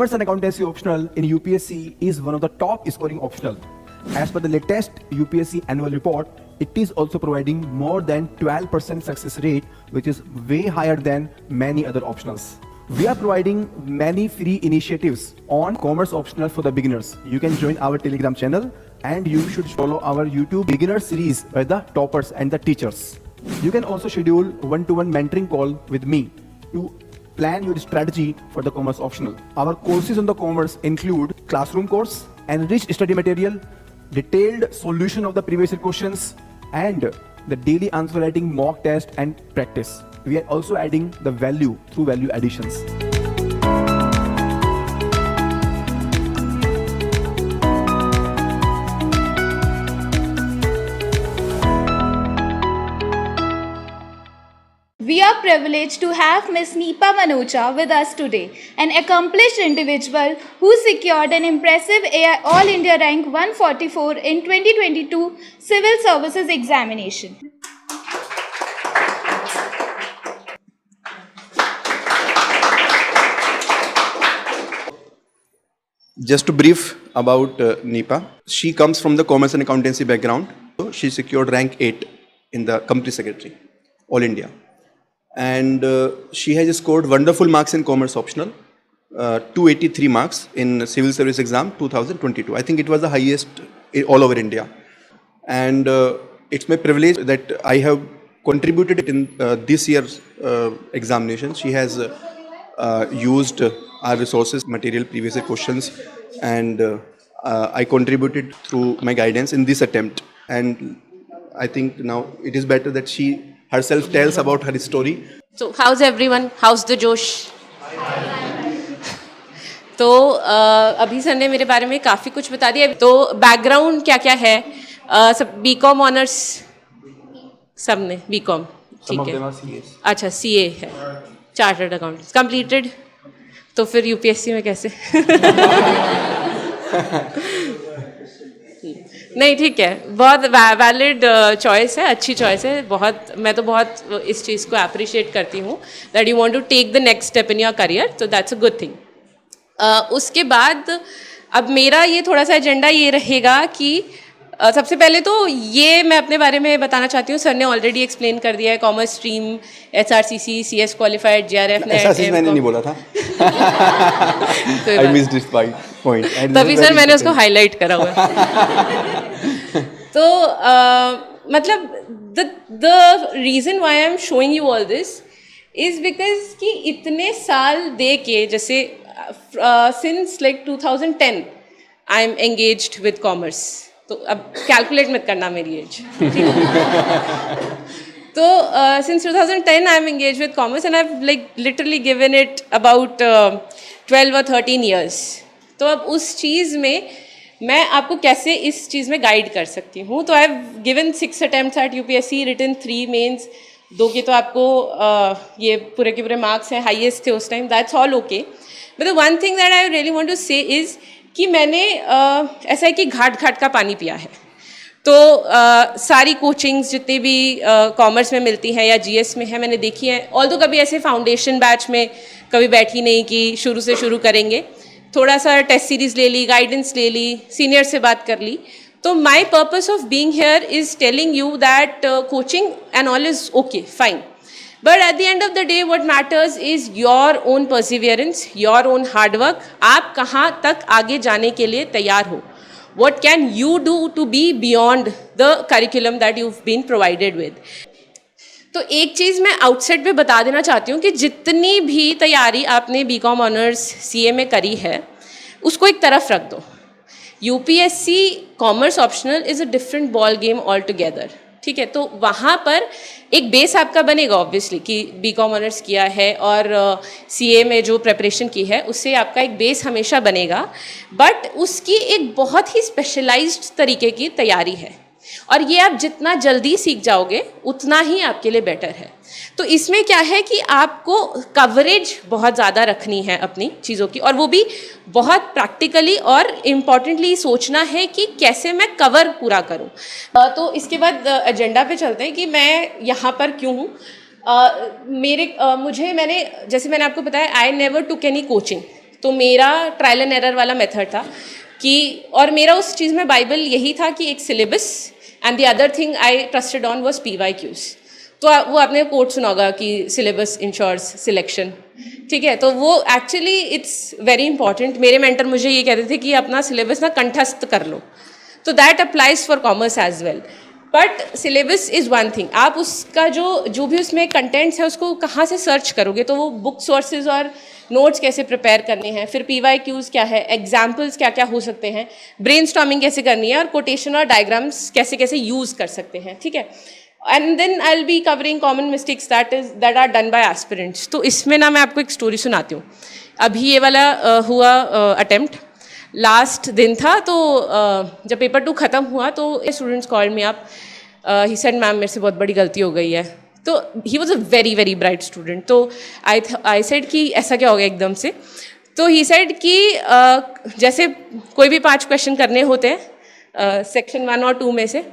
Commerce and Accountancy optional in UPSC is one of the top scoring optional. As per the latest UPSC annual report, it is also providing more than 12% success rate, which is way higher than many other optionals. We are providing many free initiatives on commerce optional for the beginners. You can join our Telegram channel and you should follow our YouTube beginner series by the toppers and the teachers. You can also schedule one-to-one mentoring call with me to plan your strategy for the commerce optional. Our courses on the commerce include classroom course, enriched study material, detailed solution of the previous year questions, and the daily answer writing mock test and practice. We are also adding the value through value additions. We are privileged to have Ms. Nipa Manocha with us today, an accomplished individual who secured an impressive All India rank 144 in 2022 Civil Services Examination. Just to brief about Nipa, she comes from the commerce and accountancy background. So she secured rank 8 in the company secretary, All India. And she has scored wonderful marks in commerce optional, 283 marks in civil service exam 2022. I think it was the highest all over India. And it's my privilege that I have contributed in this year's examination. She has used our resources, material, previous year questions, and I contributed through my guidance in this attempt. And I think now it is better that she herself tells about her story. So how's everyone? How's the जोश? तो अभी sir ने मेरे बारे में काफ़ी कुछ बता दिया. तो बैकग्राउंड क्या क्या है? सब बीकॉम ऑनर्स सब ने बीकॉम, ठीक है. अच्छा सीए है, चार्टर्ड अकाउंटेंट्स कंप्लीटेड. तो फिर यूपीएससी में कैसे? नहीं ठीक है, बहुत वैलिड चॉइस है, अच्छी चॉइस है. बहुत मैं तो बहुत इस चीज़ को अप्रिशिएट करती हूँ that you want to take the next step in your career. तो दैट्स अ गुड थिंग. उसके बाद अब मेरा ये थोड़ा सा एजेंडा ये रहेगा कि सबसे पहले तो ये मैं अपने बारे में बताना चाहती हूँ. सर ने ऑलरेडी एक्सप्लेन कर दिया है. Commerce stream, SRCC, CS qualified, JRF ने. एसआरसीसी मैंने नहीं बोला था. I missed this point. तभी सर मैंने उसको हाईलाइट करा हुआ है. तो मतलब the reason why I am showing you all this is because कि इतने साल दे के जैसे since like 2010 I am engaged with commerce. तो अब कैलकुलेट मत करना मेरी एज. तो since 2010 I am engage with commerce and I have like literally given it about 12 or 13 years. तो अब उस चीज़ में मैं आपको कैसे इस चीज़ में गाइड कर सकती हूँ. तो I have given 6 attempts at UPSC, written 3 mains, 2 के तो आपको ये पूरे के पूरे मार्क्स हैं, हाईएस्ट थे उस time. That's all okay. But the one thing that I really want to say is कि मैंने ऐसा है कि घाट घाट का पानी पिया है. तो सारी कोचिंग्स जितनी भी कॉमर्स में मिलती हैं या जीएस में है मैंने देखी है. ऑल्दो कभी ऐसे फाउंडेशन बैच में कभी बैठी नहीं कि शुरू से शुरू करेंगे. थोड़ा सा टेस्ट सीरीज़ ले ली, गाइडेंस ले ली, सीनियर से बात कर ली. तो my purpose of being here is telling you that coaching and all is okay fine. But at the end of the day, what matters is your own perseverance, your own hard work. आप कहाँ तक आगे जाने के लिए तैयार हो. What can you do to be beyond the curriculum that you've been provided with? तो एक चीज़ मैं आउटसेट पे बता देना चाहती हूँ कि जितनी भी तैयारी आपने बीकॉम ऑनर्स सीए में करी है उसको एक तरफ रख दो. UPSC commerce optional is a different ball game all together. ठीक है, तो वहाँ पर एक बेस आपका बनेगा ऑब्वियसली कि बीकॉम ऑनर्स किया है और सीए में जो प्रिपरेशन की है उससे आपका एक बेस हमेशा बनेगा. बट उसकी एक बहुत ही स्पेशलाइज्ड तरीके की तैयारी है और ये आप जितना जल्दी सीख जाओगे उतना ही आपके लिए बेटर है. तो इसमें क्या है कि आपको कवरेज बहुत ज़्यादा रखनी है अपनी चीज़ों की, और वो भी बहुत प्रैक्टिकली और इम्पॉर्टेंटली सोचना है कि कैसे मैं कवर पूरा करूं. तो इसके बाद एजेंडा पे चलते हैं कि मैं यहाँ पर क्यों हूँ. मैंने जैसे मैंने आपको बताया, I never took any coaching. तो मेरा ट्रायल एंड एरर वाला मेथड था कि, और मेरा उस चीज़ में बाइबल यही था कि एक syllabus and the other thing I trusted on was PYQs। तो वो आपने कोट सुना होगा कि सिलेबस इंश्योर्स सिलेक्शन, ठीक है। तो वो एक्चुअली इट्स वेरी इंपॉर्टेंट। मेरे मेंटर मुझे ये कहते थे कि अपना सिलेबस ना कंठस्थ कर लो, तो that applies for commerce as well. But syllabus is one thing, आप उसका जो भी उसमें कंटेंट्स है उसको कहाँ से सर्च करोगे, तो वो बुक सोर्सेज और नोट्स कैसे प्रिपेयर करने हैं, फिर PYQs क्या है, एग्जाम्पल्स क्या क्या हो सकते हैं, ब्रेनस्टॉर्मिंग कैसे करनी है, और कोटेशन और डायग्राम्स कैसे कैसे यूज़ कर सकते हैं, ठीक है। And then I will be covering common mistakes that are done by aspirants. तो इसमें ना मैं आपको एक स्टोरी सुनाती हूँ। अभी ये वाला हुआ अटेम्प्ट, लास्ट दिन था, तो जब पेपर 2 ख़त्म हुआ तो students call me up, he said ma'am मेरे से बहुत बड़ी गलती हो गई है। तो he was a very very bright student. तो आई सेड कि ऐसा क्या हो गया एकदम से। तो ही सेड कि जैसे कोई भी 5 क्वेश्चन करने होते हैं सेक्शन 1 और 2 में से,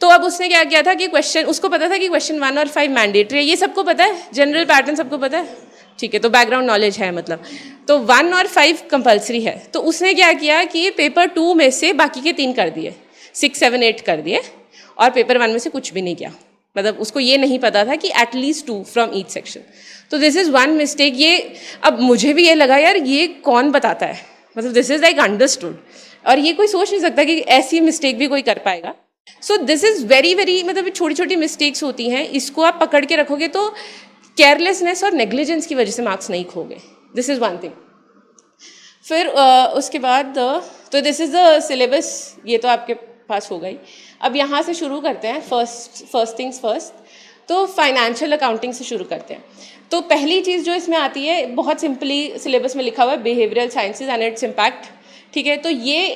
तो अब उसने क्या किया था कि क्वेश्चन, उसको पता था कि क्वेश्चन 1 और 5 मैंडेटरी है, ये सबको पता है, जनरल पैटर्न सबको पता है, ठीक है, तो बैकग्राउंड नॉलेज है मतलब। तो 1 और 5 कंपलसरी है। तो उसने क्या किया कि पेपर 2 में से बाकी के 3 कर दिए, 6, 7, 8 कर दिए, और पेपर 1 में से कुछ भी नहीं किया। मतलब उसको ये नहीं पता था कि एटलीस्ट 2 फ्रॉम ईच सेक्शन। तो दिस इज़ वन मिस्टेक। ये अब मुझे भी ये लगा यार ये कौन बताता है, मतलब दिस इज़ लाइक अंडरस्टूड, और ये कोई सोच नहीं सकता कि ऐसी मिस्टेक भी कोई कर पाएगा। सो दिस इज़ वेरी वेरी, मतलब छोटी छोटी मिस्टेक्स होती हैं, इसको आप पकड़ के रखोगे तो केयरलेसनेस और नेग्लिजेंस की वजह से मार्क्स नहीं खोगे। This is one thing. फिर उसके बाद तो दिस इज़ द सिलेबस, ये तो आपके पास हो गई। अब यहाँ से शुरू करते हैं, फर्स्ट थिंग्स फर्स्ट। तो फाइनेंशियल अकाउंटिंग से शुरू करते हैं। तो पहली चीज़ जो इसमें आती है, बहुत सिंपली सिलेबस में लिखा हुआ है, behavioural sciences and its impact, ठीक है। तो ये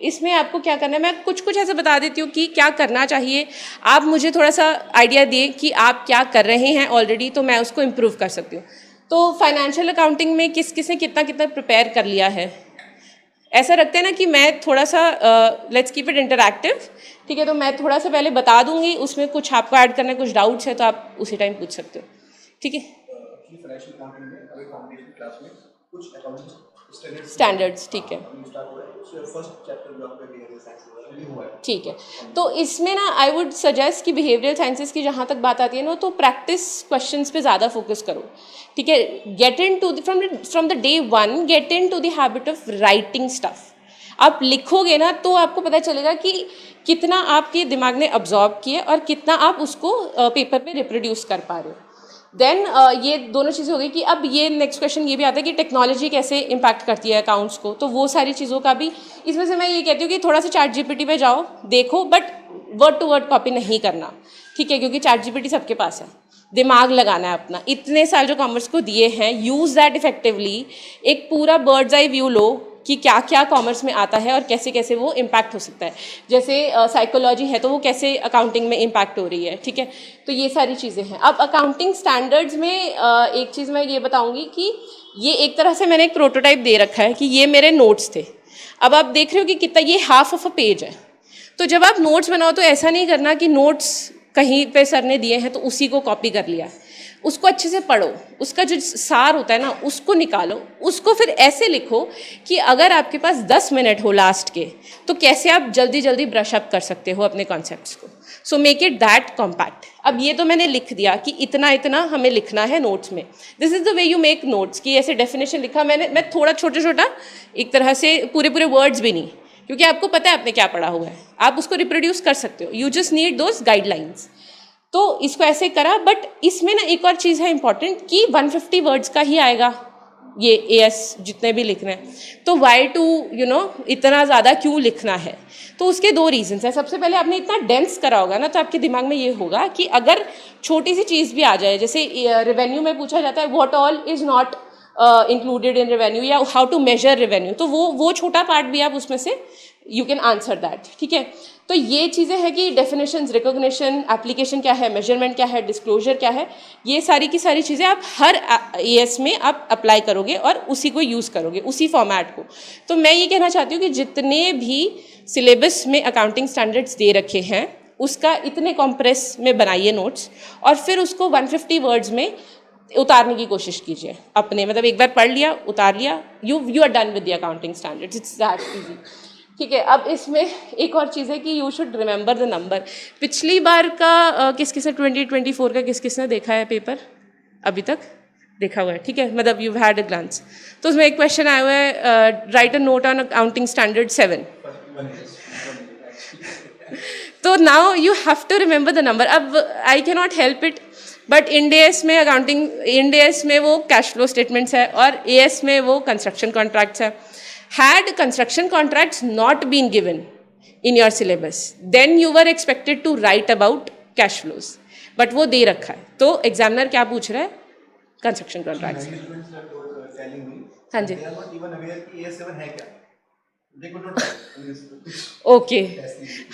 इसमें आपको क्या करना है, मैं कुछ ऐसे बता देती हूँ कि क्या करना चाहिए। आप मुझे थोड़ा सा आइडिया दें कि आप क्या कर रहे हैं ऑलरेडी, तो मैं उसको इम्प्रूव कर सकती हूँ। तो फाइनेंशियल अकाउंटिंग में किसने कितना प्रिपेयर कर लिया है, ऐसा रखते हैं ना कि मैं थोड़ा सा लेट्स कीप इट इंटरैक्टिव, ठीक है। तो मैं थोड़ा सा पहले बता दूंगी, उसमें कुछ आपको ऐड करना है, कुछ डाउट्स है तो आप उसी टाइम पूछ सकते हो, ठीक है। स्टैंडर्ड्स, ठीक है, ठीक है। तो इसमें ना आई वुड सजेस्ट कि बिहेवियरल साइंसेस की जहाँ तक बात आती है ना, तो प्रैक्टिस क्वेश्चंस पे ज़्यादा फोकस करो, ठीक है। Get into from the day 1 get into the habit of writing stuff. आप लिखोगे ना तो आपको पता चलेगा कि कितना आपके दिमाग ने अब्जॉर्ब किया और कितना आप उसको पेपर पे रिप्रोड्यूस कर पा रहे हो। देन ये दोनों चीज़ें हो गई कि अब ये नेक्स्ट क्वेश्चन ये भी आता है कि टेक्नोलॉजी कैसे इम्पैक्ट करती है अकाउंट्स को, तो वो सारी चीज़ों का भी इसमें से मैं ये कहती हूँ कि थोड़ा सा ChatGPT पे जाओ, देखो, but word to word copy नहीं करना, ठीक है, क्योंकि ChatGPT सबके पास है। दिमाग लगाना है अपना, इतने साल जो कॉमर्स को दिए हैं, यूज़ दैट इफेक्टिवली। एक पूरा बर्ड्स आई व्यू लो कि क्या क्या कॉमर्स में आता है और कैसे कैसे वो इम्पैक्ट हो सकता है। जैसे साइकोलॉजी है तो वो कैसे अकाउंटिंग में इम्पैक्ट हो रही है, ठीक है। तो ये सारी चीज़ें हैं। अब अकाउंटिंग स्टैंडर्ड्स में एक चीज़ मैं ये बताऊंगी कि ये एक तरह से मैंने एक प्रोटोटाइप दे रखा है कि ये मेरे नोट्स थे। अब आप देख रहे हो कि कितना, ये हाफ ऑफ अ पेज है। तो जब आप नोट्स बनाओ तो ऐसा नहीं करना कि नोट्स कहीं पे सर ने दिए हैं तो उसी को कॉपी कर लिया। उसको अच्छे से पढ़ो, उसका जो सार होता है ना उसको निकालो, उसको फिर ऐसे लिखो कि अगर आपके पास 10 मिनट हो लास्ट के, तो कैसे आप जल्दी जल्दी ब्रश अप कर सकते हो अपने कॉन्सेप्ट्स को। So make it that compact. अब ये तो मैंने लिख दिया कि इतना इतना हमें लिखना है नोट्स में। This is the way you make notes, कि ऐसे डेफिनेशन लिखा मैं थोड़ा छोटा एक तरह से, पूरे वर्ड्स भी नहीं, क्योंकि आपको पता है आपने क्या पढ़ा हुआ है, आप उसको रिप्रोड्यूस कर सकते हो। You just need those guidelines. तो इसको ऐसे करा। बट इसमें ना एक और चीज़ है इंपॉर्टेंट कि 150 वर्ड्स का ही आएगा ये AS जितने भी लिखने हैं। तो वाई टू इतना ज़्यादा क्यों लिखना है, तो उसके 2 रीजंस हैं। सबसे पहले आपने इतना डेंस करा होगा ना, तो आपके दिमाग में ये होगा कि अगर छोटी सी चीज़ भी आ जाए, जैसे रेवेन्यू में पूछा जाता है what all is not included in revenue, या हाउ टू मेजर रेवेन्यू, तो वो छोटा पार्ट भी आप उसमें से यू कैन आंसर दैट, ठीक है। तो ये चीज़ें हैं कि डेफिनेशंस, रिकॉग्निशन, एप्लीकेशन क्या है, मेजरमेंट क्या है, डिस्क्लोजर क्या है, ये सारी की सारी चीज़ें आप हर AS में आप अप्लाई करोगे और उसी को यूज़ करोगे, उसी फॉर्मेट को। तो मैं ये कहना चाहती हूँ कि जितने भी सिलेबस में अकाउंटिंग स्टैंडर्ड्स दे रखे हैं उसका इतने कॉम्प्रेस में बनाइए नोट्स, और फिर उसको 150 वर्ड्स में उतारने की कोशिश कीजिए अपने, मतलब एक बार पढ़ लिया, उतार लिया, you are done with the accounting standards, it's that easy. ठीक है, अब इसमें एक और चीज़ है कि you should remember the number. पिछली बार का किस किसने 2024 का किस किसने देखा है पेपर अभी तक? देखा हुआ है, ठीक है, मतलब यू हैड अ ग्लांस। तो उसमें एक क्वेश्चन आया हुआ है, write a note on accounting standard 7। तो now you have to remember the number. अब I can not help it, but Ind AS में अकाउंटिंग, इंडेस में वो कैश फ्लो स्टेटमेंट्स है और एएस में वो कंस्ट्रक्शन कॉन्ट्रैक्ट्स है। Had construction contracts not been given in your syllabus, then you were expected to write about cash flows, but वो दे रखा है। तो एग्जामिनर क्या पूछ रहा है? Construction contracts. हाँ जी, ओके,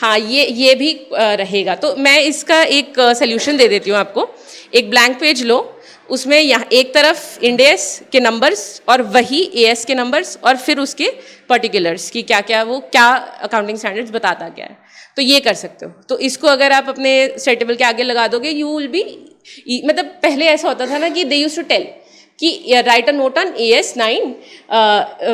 हाँ ये भी रहेगा। तो मैं इसका एक सोल्यूशन दे देती हूँ आपको। एक ब्लैंक पेज लो, उसमें यहाँ एक तरफ इंडेस के नंबर्स और वही एएस के नंबर्स और फिर उसके पर्टिकुलर्स कि क्या क्या वो क्या अकाउंटिंग स्टैंडर्ड्स बताता क्या है। तो ये कर सकते हो। तो इसको अगर आप अपने स्टडी टेबल के आगे लगा दोगे, यू विल बी, मतलब पहले ऐसा होता था ना कि दे यूज्ड टू टेल कि right a note on AS 9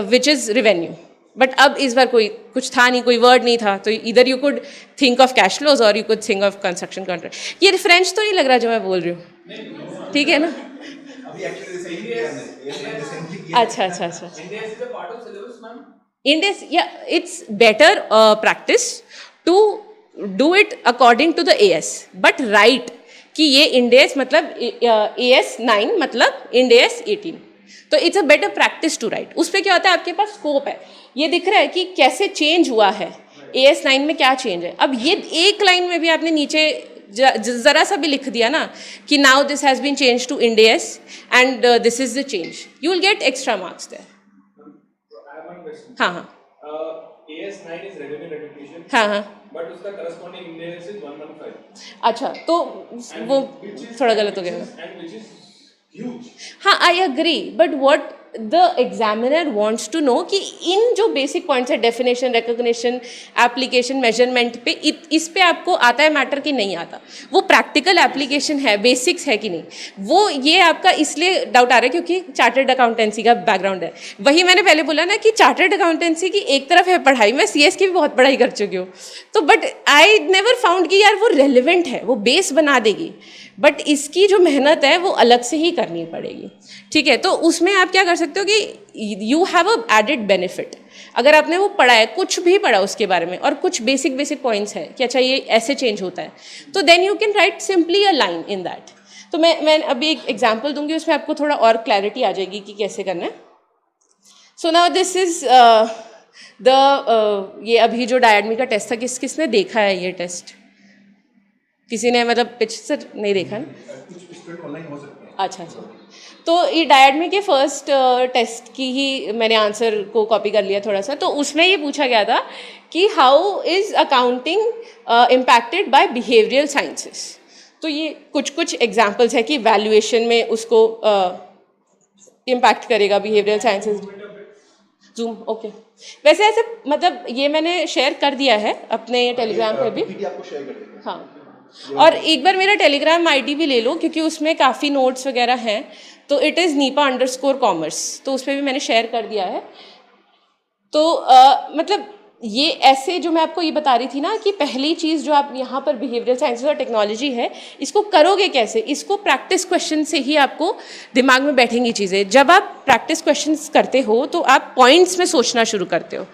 which is revenue, but अब इस बार कोई कुछ था नहीं, कोई वर्ड नहीं था, तो इधर you could think of cash flows और you could think of construction contract. ये फ्रेंच तो नहीं लग रहा जो मैं बोल रही हूँ, ठीक है ना? अच्छा अच्छा अच्छा, इंडेस, या it's better practice to do it according to the AS, but right कि ये इंडेस मतलब AS 9 मतलब इंडेस 18। तो it's a better practice to write. उस पर क्या होता है, आपके पास स्कोप है, ये दिख रहा है कि कैसे चेंज हुआ है, AS 9 में क्या चेंज है। अब ये एक लाइन में भी आपने नीचे जरा सा भी लिख दिया ना कि now this has been change to Ind AS and this is the change, you will get extra marks there. हाँ हाँ AS 9 is revenue recognition, हाँ हाँ, but उसका corresponding index is 115, अच्छा, तो वो थोड़ा गलत हो गया। and which is huge. हाँ, I agree, but what the examiner wants to know कि इन जो बेसिक पॉइंट्स है, डेफिनेशन, रिकॉग्निशन, एप्लीकेशन, मेजरमेंट पे, इस पे आपको आता है मैटर कि नहीं आता, वो प्रैक्टिकल एप्लीकेशन है, बेसिक्स है कि नहीं, वो ये आपका इसलिए डाउट आ रहा है क्योंकि चार्टर्ड अकाउंटेंसी का बैकग्राउंड है। वही मैंने पहले बोला ना कि चार्टर्ड अकाउंटेंसी की एक तरफ है पढ़ाई, मैं CS की भी बहुत पढ़ाई कर चुकी हूँ, तो बट आई नेवर फाउंड कि यार वो रेलिवेंट है, वो बेस बना देगी, बट इसकी जो मेहनत है वो अलग से ही करनी पड़ेगी। ठीक है, तो उसमें आप क्या कर सकते हो कि you have a added benefit. अगर आपने वो पढ़ा है, कुछ भी पढ़ा उसके बारे में, और कुछ बेसिक पॉइंट्स हैं कि अच्छा ये ऐसे चेंज होता है, तो then you can write simply a line in that. तो मैं अभी एक एग्जाम्पल दूंगी, उसमें आपको थोड़ा और क्लैरिटी आ जाएगी कि कैसे करना है। सो नाउ दिस इज ये अभी जो डायडमी का टेस्ट था, किसने देखा है ये टेस्ट? किसी ने मतलब पिक्चर नहीं देखा ना? अच्छा अच्छा, तो ये डायडमी के फर्स्ट टेस्ट की ही मैंने आंसर को कॉपी कर लिया थोड़ा सा। तो उसमें ये पूछा गया था कि how is accounting impacted by behavioural sciences. तो ये कुछ एग्जांपल्स है कि वैल्यूएशन में उसको इम्पैक्ट करेगा बिहेवियरल साइंसेस। Zoom, okay. वैसे ऐसे मतलब ये मैंने शेयर कर दिया है अपने टेलीग्राम पे भी, हाँ, और एक बार मेरा टेलीग्राम ID भी ले लो क्योंकि उसमें काफ़ी नोट्स वगैरह हैं। तो इट इज़ NIPA_commerce, तो उस पर भी मैंने शेयर कर दिया है। तो मतलब ये ऐसे जो मैं आपको ये बता रही थी ना कि पहली चीज़ जो आप यहाँ पर बिहेवियरल साइंसेस और टेक्नोलॉजी है, इसको करोगे कैसे? इसको प्रैक्टिस क्वेश्चन से ही आपको दिमाग में बैठेंगी चीज़ें। जब आप प्रैक्टिस क्वेश्चंस करते हो तो आप पॉइंट्स में सोचना शुरू करते हो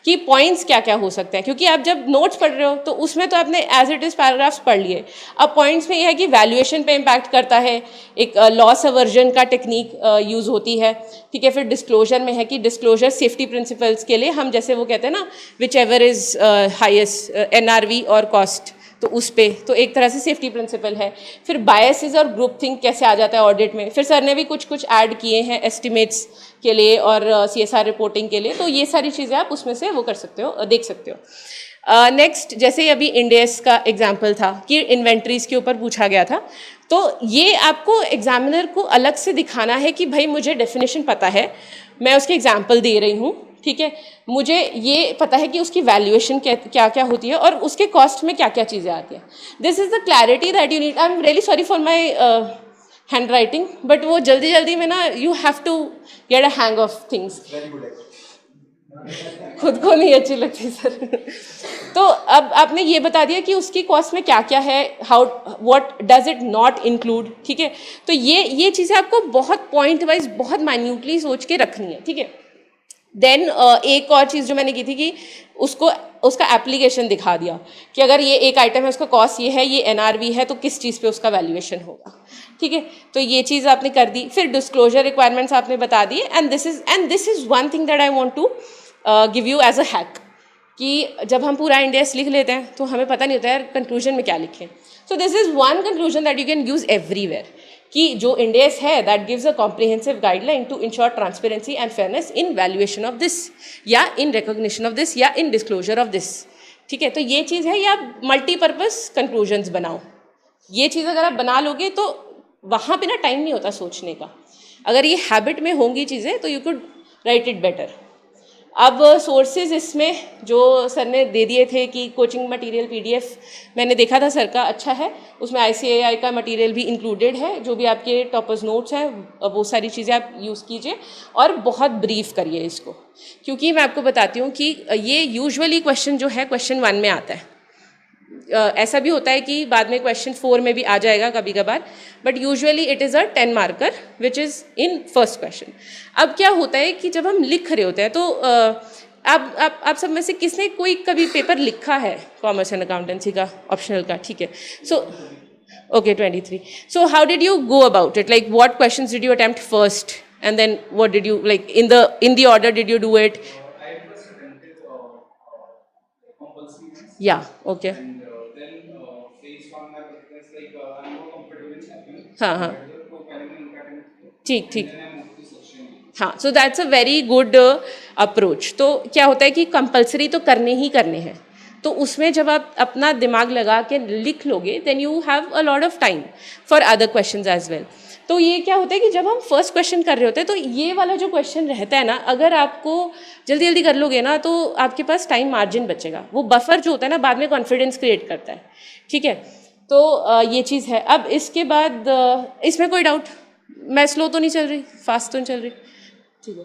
कि पॉइंट्स क्या क्या हो सकते हैं, क्योंकि आप जब नोट्स पढ़ रहे हो तो उसमें तो आपने एज इट इज़ पैराग्राफ्स पढ़ लिए। अब पॉइंट्स में यह है कि वैल्यूएशन पे इम्पैक्ट करता है, एक लॉस अवर्जन का टेक्निक यूज़ होती है, ठीक है। फिर डिस्क्लोजर में है कि डिस्क्लोजर सेफ्टी प्रिंसिपल्स के लिए हम जैसे वो कहते हैं ना, which ever is highest NRV और कॉस्ट, तो उस पे तो एक तरह से सेफ्टी प्रिंसिपल है। फिर बायसेस और ग्रुप थिंक कैसे आ जाता है ऑडिट में। फिर सर ने भी कुछ ऐड किए हैं एस्टिमेट्स के लिए और CSR रिपोर्टिंग के लिए, तो ये सारी चीज़ें आप उसमें से वो कर सकते हो, देख सकते हो। नेक्स्ट, जैसे अभी इंडेस का एग्जाम्पल था कि इन्वेंट्रीज़ के ऊपर पूछा गया था, तो ये आपको एग्जामिनर को अलग से दिखाना है कि भाई मुझे डेफिनेशन पता है, मैं उसके एग्जाम्पल दे रही हूँ, ठीक है, मुझे ये पता है कि उसकी वैल्यूएशन क्या क्या होती है और उसके कॉस्ट में क्या क्या चीज़ें आती हैं। This is the clarity that you need. I am really sorry for my hand writing, but वो जल्दी जल्दी में ना you have to get a hang of things. खुद को नहीं अच्छी लगती सर। तो अब आपने ये बता दिया कि उसकी कॉस्ट में क्या क्या है, how what does it not include, ठीक है। तो ये चीज़ें आपको बहुत पॉइंट वाइज बहुत माइन्यूटली सोच के रखनी है, ठीक है। देन एक और चीज़ जो मैंने की थी कि उसको उसका एप्लीकेशन दिखा दिया कि अगर ये एक आइटम है, उसका कॉस्ट ये है, ये एनआरवी है, तो किस चीज़ पे उसका वैल्यूएशन होगा, ठीक है। तो ये चीज़ आपने कर दी। फिर डिस्क्लोजर रिक्वायरमेंट्स आपने बता दी, and this is one thing that I want to give you as a hack, कि जब हम पूरा इंडेस लिख लेते हैं तो हमें पता नहीं होता है कंक्लूजन में क्या लिखें। So this is one conclusion that you can use everywhere, कि जो इंडेस है that gives a comprehensive guideline to ensure transparency and fairness in valuation of this, या इन रिकॉग्निशन ऑफ दिस, या इन डिस्क्लोजर ऑफ दिस, ठीक है। तो ये चीज़ है, या मल्टीपर्पज़ कंक्लूजन्स बनाओ। ये चीज़ अगर आप बना लोगे तो वहाँ पे ना टाइम नहीं होता सोचने का। अगर ये हैबिट में होंगी चीज़ें तो you could write it better. अब सोर्सेज इसमें जो सर ने दे दिए थे कि कोचिंग मटेरियल पीडीएफ मैंने देखा था सर का अच्छा है, उसमें आईसीएआई का मटेरियल भी इंक्लूडेड है, जो भी आपके टॉपर्स नोट्स हैं वो सारी चीज़ें आप यूज़ कीजिए और बहुत ब्रीफ करिए इसको, क्योंकि मैं आपको बताती हूँ कि ये यूजुअली क्वेश्चन जो है क्वेश्चन 1 में आता है। ऐसा भी होता है कि बाद में क्वेश्चन 4 में भी आ जाएगा कभी कभार, but usually it is a 10 marker which is in first question. अब क्या होता है कि जब हम लिख रहे होते हैं तो आप सब में से किसने कोई कभी पेपर लिखा है कॉमर्स एंड अकाउंटेंसी का, ऑप्शनल का, ठीक है। So okay 23। So how did you go about it, like what questions did you attempt first and then what did you like in the order did you do it? या okay, हाँ हाँ, ठीक ठीक, हाँ। So that's a very good approach. तो क्या होता है कि कंपलसरी तो करने ही करने हैं, तो उसमें जब आप अपना दिमाग लगा के लिख लोगे then you have a lot of time for other questions as well. तो ये क्या होता है कि जब हम फर्स्ट क्वेश्चन कर रहे होते हैं तो ये वाला जो क्वेश्चन रहता है ना, अगर आपको जल्दी जल्दी कर लोगे ना तो आपके पास टाइम मार्जिन बचेगा। वो बफर जो होता है ना बाद में कॉन्फिडेंस क्रिएट करता है, ठीक है। तो ये चीज़ है। अब इसके बाद इसमें कोई डाउट, मैं स्लो तो नहीं चल रही, फास्ट तो नहीं चल रही, ठीक है।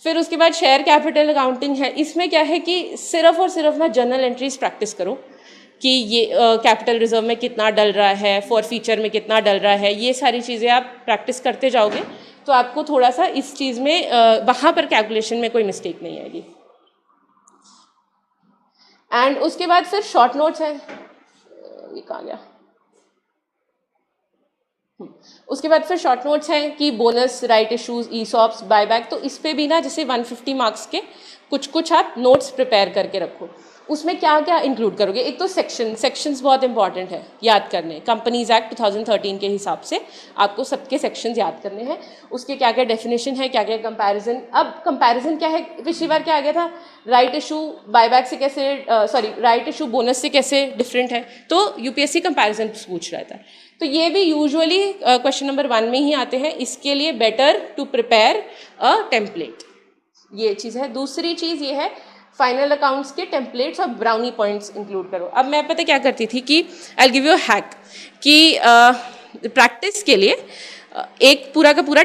फिर उसके बाद शेयर कैपिटल अकाउंटिंग है। इसमें क्या है कि सिर्फ और सिर्फ ना जर्नल एंट्रीज प्रैक्टिस करो कि ये कैपिटल रिजर्व में कितना डल रहा है, फॉर फीचर में कितना डल रहा है, ये सारी चीज़ें आप प्रैक्टिस करते जाओगे तो आपको थोड़ा सा इस चीज़ में वहाँ पर कैलकुलेशन में कोई मिस्टेक नहीं आएगी। एंड उसके बाद फिर शॉर्ट नोट्स हैं, ये कहाँ गया, उसके बाद फिर शॉर्ट नोट्स हैं कि bonus, right issues, ESOPs, buyback. तो इस पे भी ना जैसे 150 मार्क्स के कुछ आप नोट्स प्रिपेयर करके रखो। उसमें क्या क्या इंक्लूड करोगे? एक तो सेक्शंस बहुत इंपॉर्टेंट है याद करने। कंपनीज एक्ट 2013 के हिसाब से आपको सबके सेक्शंस याद करने हैं, उसके क्या क्या डेफिनेशन है, क्या क्या कंपैरिजन। अब कंपैरिजन क्या है, पिछली बार क्या आ गया था, राइट इशू बायबैक से कैसे, राइट इशू बोनस से कैसे डिफरेंट है, तो यूपीएससी कंपैरिजन पूछ रहा था। तो ये भी यूजुअली क्वेश्चन नंबर 1 में ही आते हैं। इसके लिए better to prepare a template, ये चीज़ है। दूसरी चीज़ ये है फाइनल अकाउंट्स के टेम्पलेट्स और ब्राउनी पॉइंट्स इंक्लूड करो। अब मैं पता क्या करती थी कि आई गिव यू हैक कि प्रैक्टिस के लिए एक पूरा का पूरा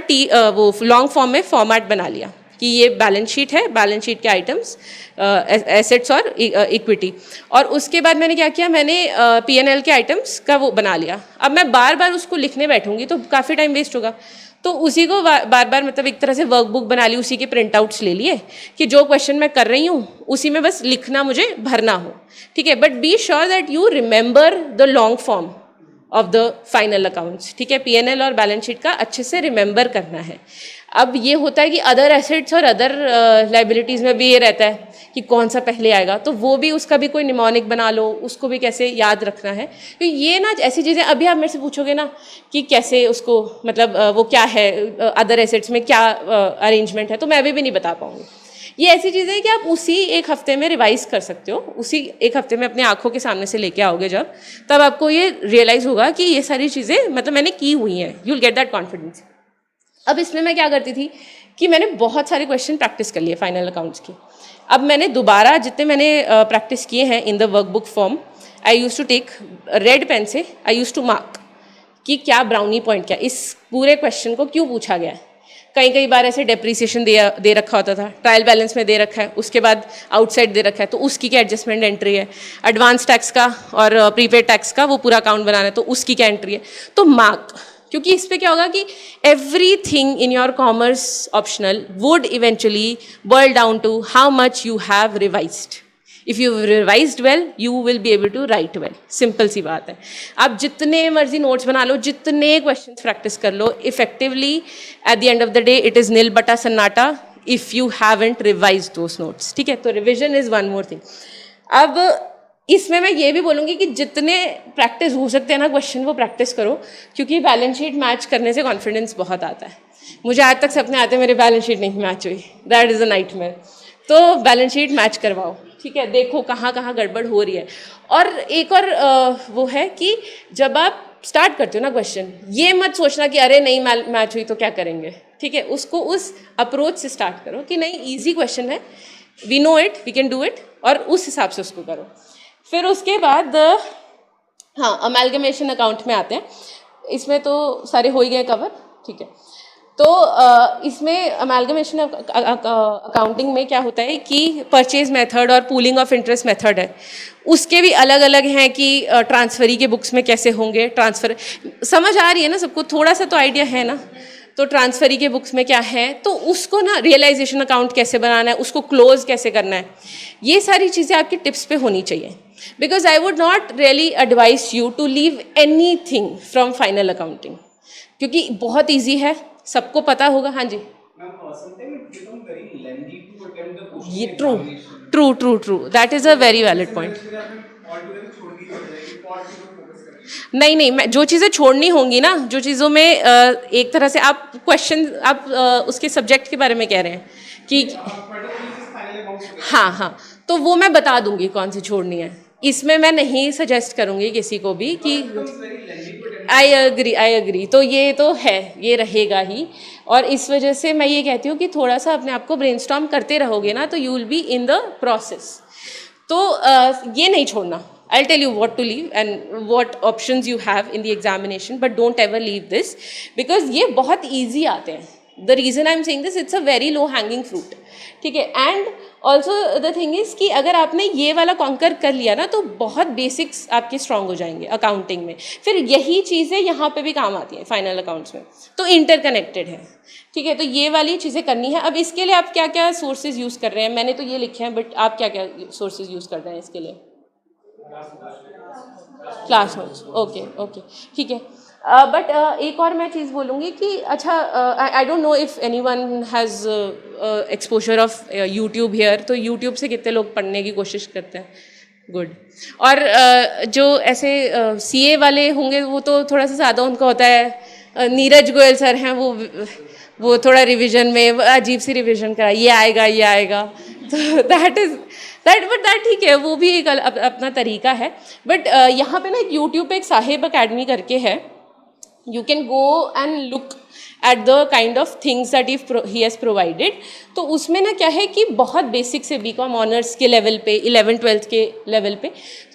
वो लॉन्ग फॉर्म में फॉर्मेट बना लिया कि ये बैलेंस शीट है, बैलेंस शीट के आइटम्स, एसेट्स और इक्विटी, और उसके बाद मैंने क्या किया, मैंने पीएनएल के आइटम्स का वो बना लिया। अब मैं बार बार उसको लिखने बैठूंगी तो काफ़ी टाइम वेस्ट होगा, तो उसी को बार बार मतलब एक तरह से वर्कबुक बना ली, उसी के प्रिंट आउट्स ले लिए कि जो क्वेश्चन मैं कर रही हूँ उसी में बस लिखना, मुझे भरना हो, ठीक है। But be sure that you remember the long form of the final accounts, ठीक है। पीएनएल और बैलेंस शीट का अच्छे से रिमेंबर करना है। अब ये होता है कि अदर एसेट्स और अदर लाइबिलिटीज़ में भी ये रहता है कि कौन सा पहले आएगा, तो वो भी उसका भी कोई निमोनिक बना लो, उसको भी कैसे याद रखना है। तो ये ना ऐसी चीज़ें, अभी आप मेरे से पूछोगे ना कि कैसे उसको मतलब वो क्या है, अदर एसेट्स में क्या अरेंजमेंट है, तो मैं अभी भी नहीं बता पाऊँगी। ये ऐसी चीज़ें हैं कि आप उसी एक हफ्ते में रिवाइज कर सकते हो, उसी एक हफ्ते में अपनी आंखों के सामने से लेके आओगे जब, तब आपको ये रियलाइज़ होगा कि ये सारी चीज़ें मतलब मैंने की हुई हैं। You will get that confidence. अब इसमें मैं क्या करती थी कि मैंने बहुत सारे क्वेश्चन प्रैक्टिस कर लिए फाइनल अकाउंट्स की। अब मैंने दोबारा जितने मैंने प्रैक्टिस किए हैं in the workbook form, I use to take red pen से, आई यूज़ टू मार्क कि क्या ब्राउनी पॉइंट, क्या इस पूरे क्वेश्चन को क्यों पूछा गया है। कई बार ऐसे डेप्रिसिएशन दे रखा होता था, ट्रायल बैलेंस में दे रखा है, उसके बाद आउटसाइड दे रखा है, तो उसकी क्या एडजस्टमेंट एंट्री है, एडवांस टैक्स का और प्रीपेड टैक्स का वो पूरा अकाउंट बनाना है, तो उसकी क्या एंट्री है। तो मार्क, क्योंकि इस पे क्या होगा कि everything in your commerce optional would eventually boil down to how much you have revised. If you revised well you will be able to write well. Simple सी बात है। आप जितने मर्जी नोट्स बना लो, जितने क्वेश्चंस प्रैक्टिस कर लो, effectively at the end of the day it is नील बटा सन्नाटा if you haven't revised those notes. ठीक है, तो revision is one more thing. अब इसमें मैं ये भी बोलूँगी कि जितने प्रैक्टिस हो सकते हैं ना क्वेश्चन, वो प्रैक्टिस करो, क्योंकि बैलेंस शीट मैच करने से कॉन्फिडेंस बहुत आता है। मुझे आज तक सपने आते मेरे बैलेंस शीट नहीं मैच हुई, दैट इज़ अ नाइटमेयर। तो बैलेंस शीट मैच करवाओ, ठीक है, देखो कहाँ कहाँ गड़बड़ हो रही है। और एक और वो है कि जब आप स्टार्ट करते हो ना क्वेश्चन, ये मत सोचना कि अरे नहीं मैच हुई तो क्या करेंगे। ठीक है, उसको उस अप्रोच से स्टार्ट करो कि नहीं, ईजी क्वेश्चन है, we know it, we can do it, और उस हिसाब से उसको करो। फिर उसके बाद हाँ, अमेलगमेशन अकाउंट में आते हैं। इसमें तो सारे हो ही गए कवर। ठीक है, तो इसमें अमेलगमेशन अकाउंटिंग में क्या होता है कि परचेज मेथड और पूलिंग ऑफ इंटरेस्ट मेथड है, उसके भी अलग अलग हैं कि ट्रांसफरी के बुक्स में कैसे होंगे। ट्रांसफ़र समझ आ रही है ना सबको, थोड़ा सा तो आइडिया है ना। तो ट्रांसफरी के बुक्स में क्या है, तो उसको ना रियलाइजेशन अकाउंट कैसे बनाना है, उसको क्लोज कैसे करना है, ये सारी चीज़ें आपकी टिप्स पे होनी चाहिए। Because I would not really advise you to leave anything from final accounting, क्योंकि बहुत ईजी है, सबको पता होगा। हाँ जी, ये true true true true, that is a very valid point. नहीं नहीं, मैं जो चीज़ें छोड़नी होंगी ना, जो चीज़ों में एक तरह से आप क्वेश्चन, आप उसके सब्जेक्ट के बारे में कह रहे हैं कि हाँ हाँ, तो वो मैं बता दूंगी कौन सी छोड़नी है। इसमें मैं नहीं सजेस्ट करूंगी किसी को भी कि आई एग्री, तो ये तो है, ये रहेगा ही। और इस वजह से मैं ये कहती हूँ कि थोड़ा सा अपने आप को ब्रेनस्टॉर्म करते रहोगे ना, तो you will be in the process. तो ये नहीं छोड़ना। I'll tell you what to leave and what options you have in the examination, but don't ever leave this because ये बहुत easy आते हैं. The reason I'm saying this, it's a very low hanging fruit. ठीक है, and also the thing is कि अगर आपने ये वाला conquer कर लिया ना, तो बहुत बेसिक्स आपके स्ट्रांग हो जाएंगे अकाउंटिंग में। फिर यही चीज़ें यहाँ पे भी काम आती हैं फाइनल अकाउंट्स में, तो इंटरकनेक्टेड है। ठीक है, तो ये वाली चीज़ें करनी है। अब इसके लिए आप क्या क्या सोर्सेज यूज़ कर रहे हैं, मैंने तो ये लिखे हैं, बट आप क्या क्या सोर्सेज यूज़ कर रहे हैं इसके लिए? क्लास नोट्स, ओके ओके, ठीक है। बट एक और मैं चीज़ बोलूँगी कि अच्छा, आई don't know if anyone has exposure of YouTube here, तो यूट्यूब से कितने लोग पढ़ने की कोशिश करते हैं? गुड। और जो ऐसे सीए वाले होंगे वो तो थोड़ा सा ज़्यादा उनका होता है। नीरज गोयल सर हैं, वो थोड़ा रिवीजन में अजीब सी रिवीजन करा, ये आएगा, तो दैट ठीक है, वो भी एक अपना तरीका है। बट यहाँ पे ना एक यूट्यूब पे एक साहिब अकेडमी करके है, you can go and look at the kind of things that he has provided. तो उसमें ना क्या है कि बहुत बेसिक से बीकॉम ऑनर्स के लेवल पे, 11th-12th के लेवल पे,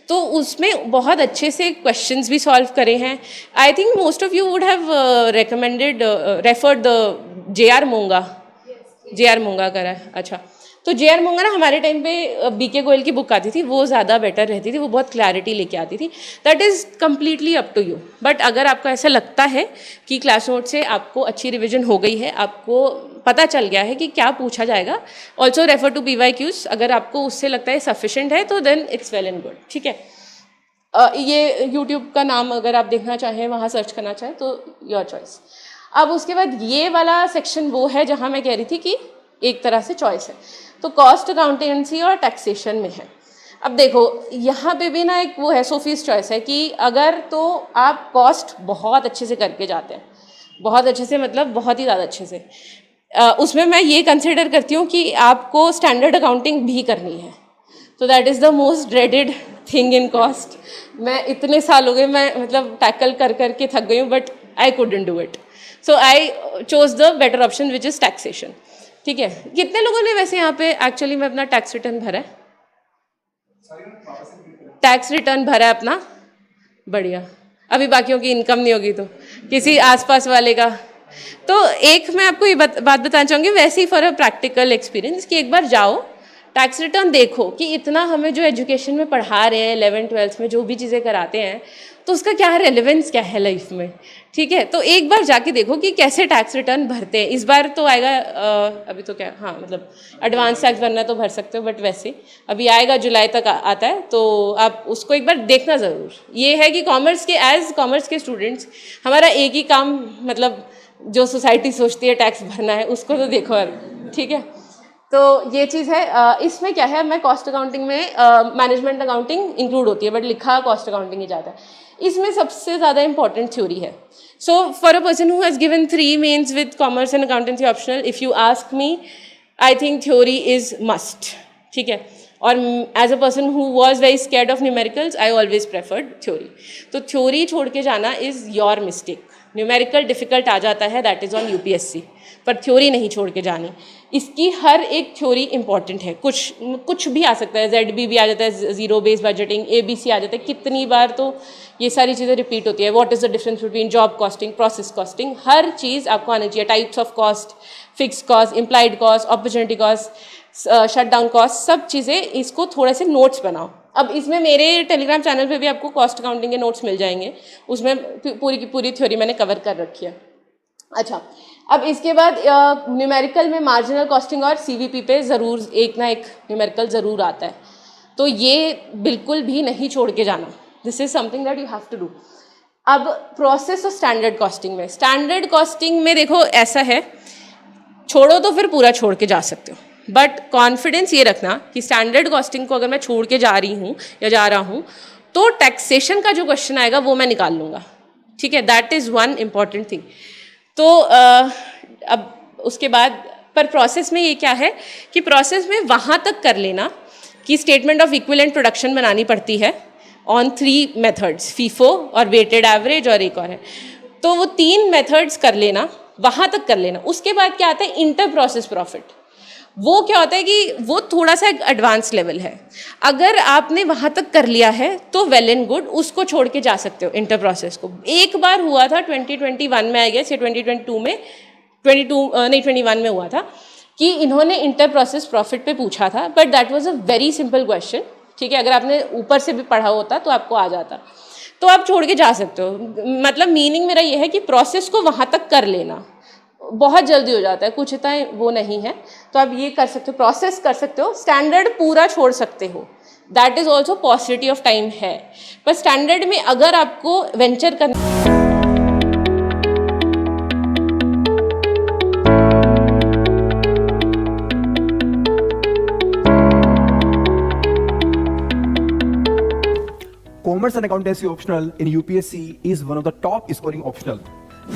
तो उसमें बहुत अच्छे से क्वेश्चंस भी सॉल्व करे हैं। I think most of you would have referred the J R. Monga करा है। अच्छा, तो जे.आर. मोंगा ना हमारे टाइम पे बीके गोयल की बुक आती थी, वो ज़्यादा बेटर रहती थी, वो बहुत क्लैरिटी लेके आती थी। That is completely up to you. But अगर आपको ऐसा लगता है कि क्लास नोट से आपको अच्छी रिविजन हो गई है, आपको पता चल गया है कि क्या पूछा जाएगा, ऑल्सो रेफर टू PYQs। अगर आपको उससे लगता है सफिशेंट है तो then it's well and good. ठीक है, ये यूट्यूब का नाम अगर आप देखना चाहें, वहाँ सर्च करना चाहें, तो योर चॉइस। अब उसके बाद ये वाला सेक्शन वो है जहाँ मैं कह रही थी कि एक तरह से चॉइस है, तो कॉस्ट अकाउंटेंसी और टैक्सेशन में है। अब देखो यहाँ पे भी ना एक वो है, सोफीज चॉइस है कि अगर तो आप कॉस्ट बहुत अच्छे से करके जाते हैं, बहुत अच्छे से मतलब बहुत ही ज़्यादा अच्छे से, उसमें मैं ये कंसिडर करती हूँ कि आपको स्टैंडर्ड अकाउंटिंग भी करनी है। तो that is the most dreaded thing in cost. मैं इतने साल हो गए, मैं मतलब टैकल कर के थक गई हूँ, but I couldn't do it, so I chose the better option which is taxation. ठीक है, कितने लोगों ने वैसे यहाँ पे एक्चुअली में अपना टैक्स रिटर्न भरा है? टैक्स रिटर्न भरा है अपना? बढ़िया। अभी बाकियों की इनकम नहीं होगी तो किसी आसपास वाले का। तो एक मैं आपको ये बात बताना चाहूँगी, वैसे ही फॉर अ प्रैक्टिकल एक्सपीरियंस, कि एक बार जाओ टैक्स रिटर्न देखो कि इतना हमें जो एजुकेशन में पढ़ा रहे हैं 11th-12th में जो भी चीज़ें कराते हैं, तो उसका क्या रेलेवेंस क्या है लाइफ में, ठीक है। तो एक बार जाके देखो कि कैसे टैक्स रिटर्न भरते हैं। इस बार तो आएगा अभी तो क्या, हाँ मतलब एडवांस टैक्स भरना तो भर सकते हो, बट वैसे अभी आएगा, जुलाई तक आता है, तो आप उसको एक बार देखना ज़रूर। ये है कि कॉमर्स के स्टूडेंट्स हमारा एक ही काम, मतलब जो सोसाइटी सोचती है टैक्स भरना है, उसको तो देखो यार, ठीक है। तो ये चीज़ है। इसमें क्या है, मैं कॉस्ट अकाउंटिंग में मैनेजमेंट अकाउंटिंग इंक्लूड होती है, बट लिखा कॉस्ट अकाउंटिंग ही जाता है। इसमें सबसे ज़्यादा इंपॉर्टेंट थ्योरी है। So for a person who has given 3 mains with commerce and accountancy optional, if you ask me, I think theory is must, ठीक है। और as a person who was very scared of numericals, I always preferred theory. तो theory छोड़ के जाना is your mistake. Numerical difficult आ जाता है, दैट इज़ ऑन यूपीएससी, पर थ्योरी नहीं छोड़ के जानी। इसकी हर एक थ्योरी इंपॉर्टेंट है। कुछ भी आ सकता है, ZB भी आ जाता है, ज़ीरो बेस बजटिंग, ABC आ जाता है। कितनी बार तो ये सारी चीज़ें रिपीट होती है। What is the difference between job costing, process costing, हर चीज़ आपको आनी चाहिए। Types of cost, fix cost, implied cost, opportunity cost, shut down cost, सब चीज़ें, इसको थोड़े से नोट्स बनाओ। अब इसमें मेरे टेलीग्राम चैनल पे भी आपको कॉस्ट अकाउंटिंग के नोट्स मिल जाएंगे, उसमें पूरी की पूरी थ्योरी मैंने कवर कर रखी है। अच्छा, अब इसके बाद न्यूमेरिकल में मार्जिनल कॉस्टिंग और CVP पे ज़रूर एक ना एक न्यूमेरिकल ज़रूर आता है, तो ये बिल्कुल भी नहीं छोड़ के जाना। This is something that you have to do. अब प्रोसेस और स्टैंडर्ड कॉस्टिंग में देखो ऐसा है, छोड़ो तो फिर पूरा छोड़ के जा सकते हो, बट कॉन्फिडेंस ये रखना कि स्टैंडर्ड कॉस्टिंग को अगर मैं छोड़ के जा रही हूँ या जा रहा हूँ, तो टैक्सेशन का जो क्वेश्चन आएगा वो मैं निकाल लूँगा, ठीक है। That is one important thing. तो अब उसके बाद पर प्रोसेस में ये क्या है कि प्रोसेस में वहाँ तक कर लेना कि स्टेटमेंट ऑफ इक्विवेलेंट प्रोडक्शन बनानी पड़ती है ऑन 3 मेथड्स, फीफो और वेटेड एवरेज, और एक और है। तो वो 3 मेथड्स कर लेना, वहाँ तक कर लेना। उसके बाद क्या आता है, इंटर प्रोसेस प्रॉफिट। वो क्या होता है कि वो थोड़ा सा एडवांस लेवल है। अगर आपने वहाँ तक कर लिया है तो वेल एंड गुड, उसको छोड़ के जा सकते हो इंटर प्रोसेस को। एक बार हुआ था 2021 में, आई गेस, या 2022 में, 21 में हुआ था कि इन्होंने इंटर प्रोसेस प्रॉफिट पे पूछा था, but that was a very simple question, ठीक है। अगर आपने ऊपर से भी पढ़ा होता तो आपको आ जाता, तो आप छोड़ के जा सकते हो। मतलब मीनिंग मेरा ये है कि प्रोसेस को वहाँ तक कर लेना बहुत जल्दी हो जाता है, कुछ इतना वो नहीं है। तो आप ये कर सकते हो, प्रोसेस कर सकते हो, स्टैंडर्ड पूरा छोड़ सकते हो, that is also possibility of time है। पर स्टैंडर्ड में अगर आपको वेंचर करना, Commerce and accountancy optional in UPSC is one of the top scoring optional.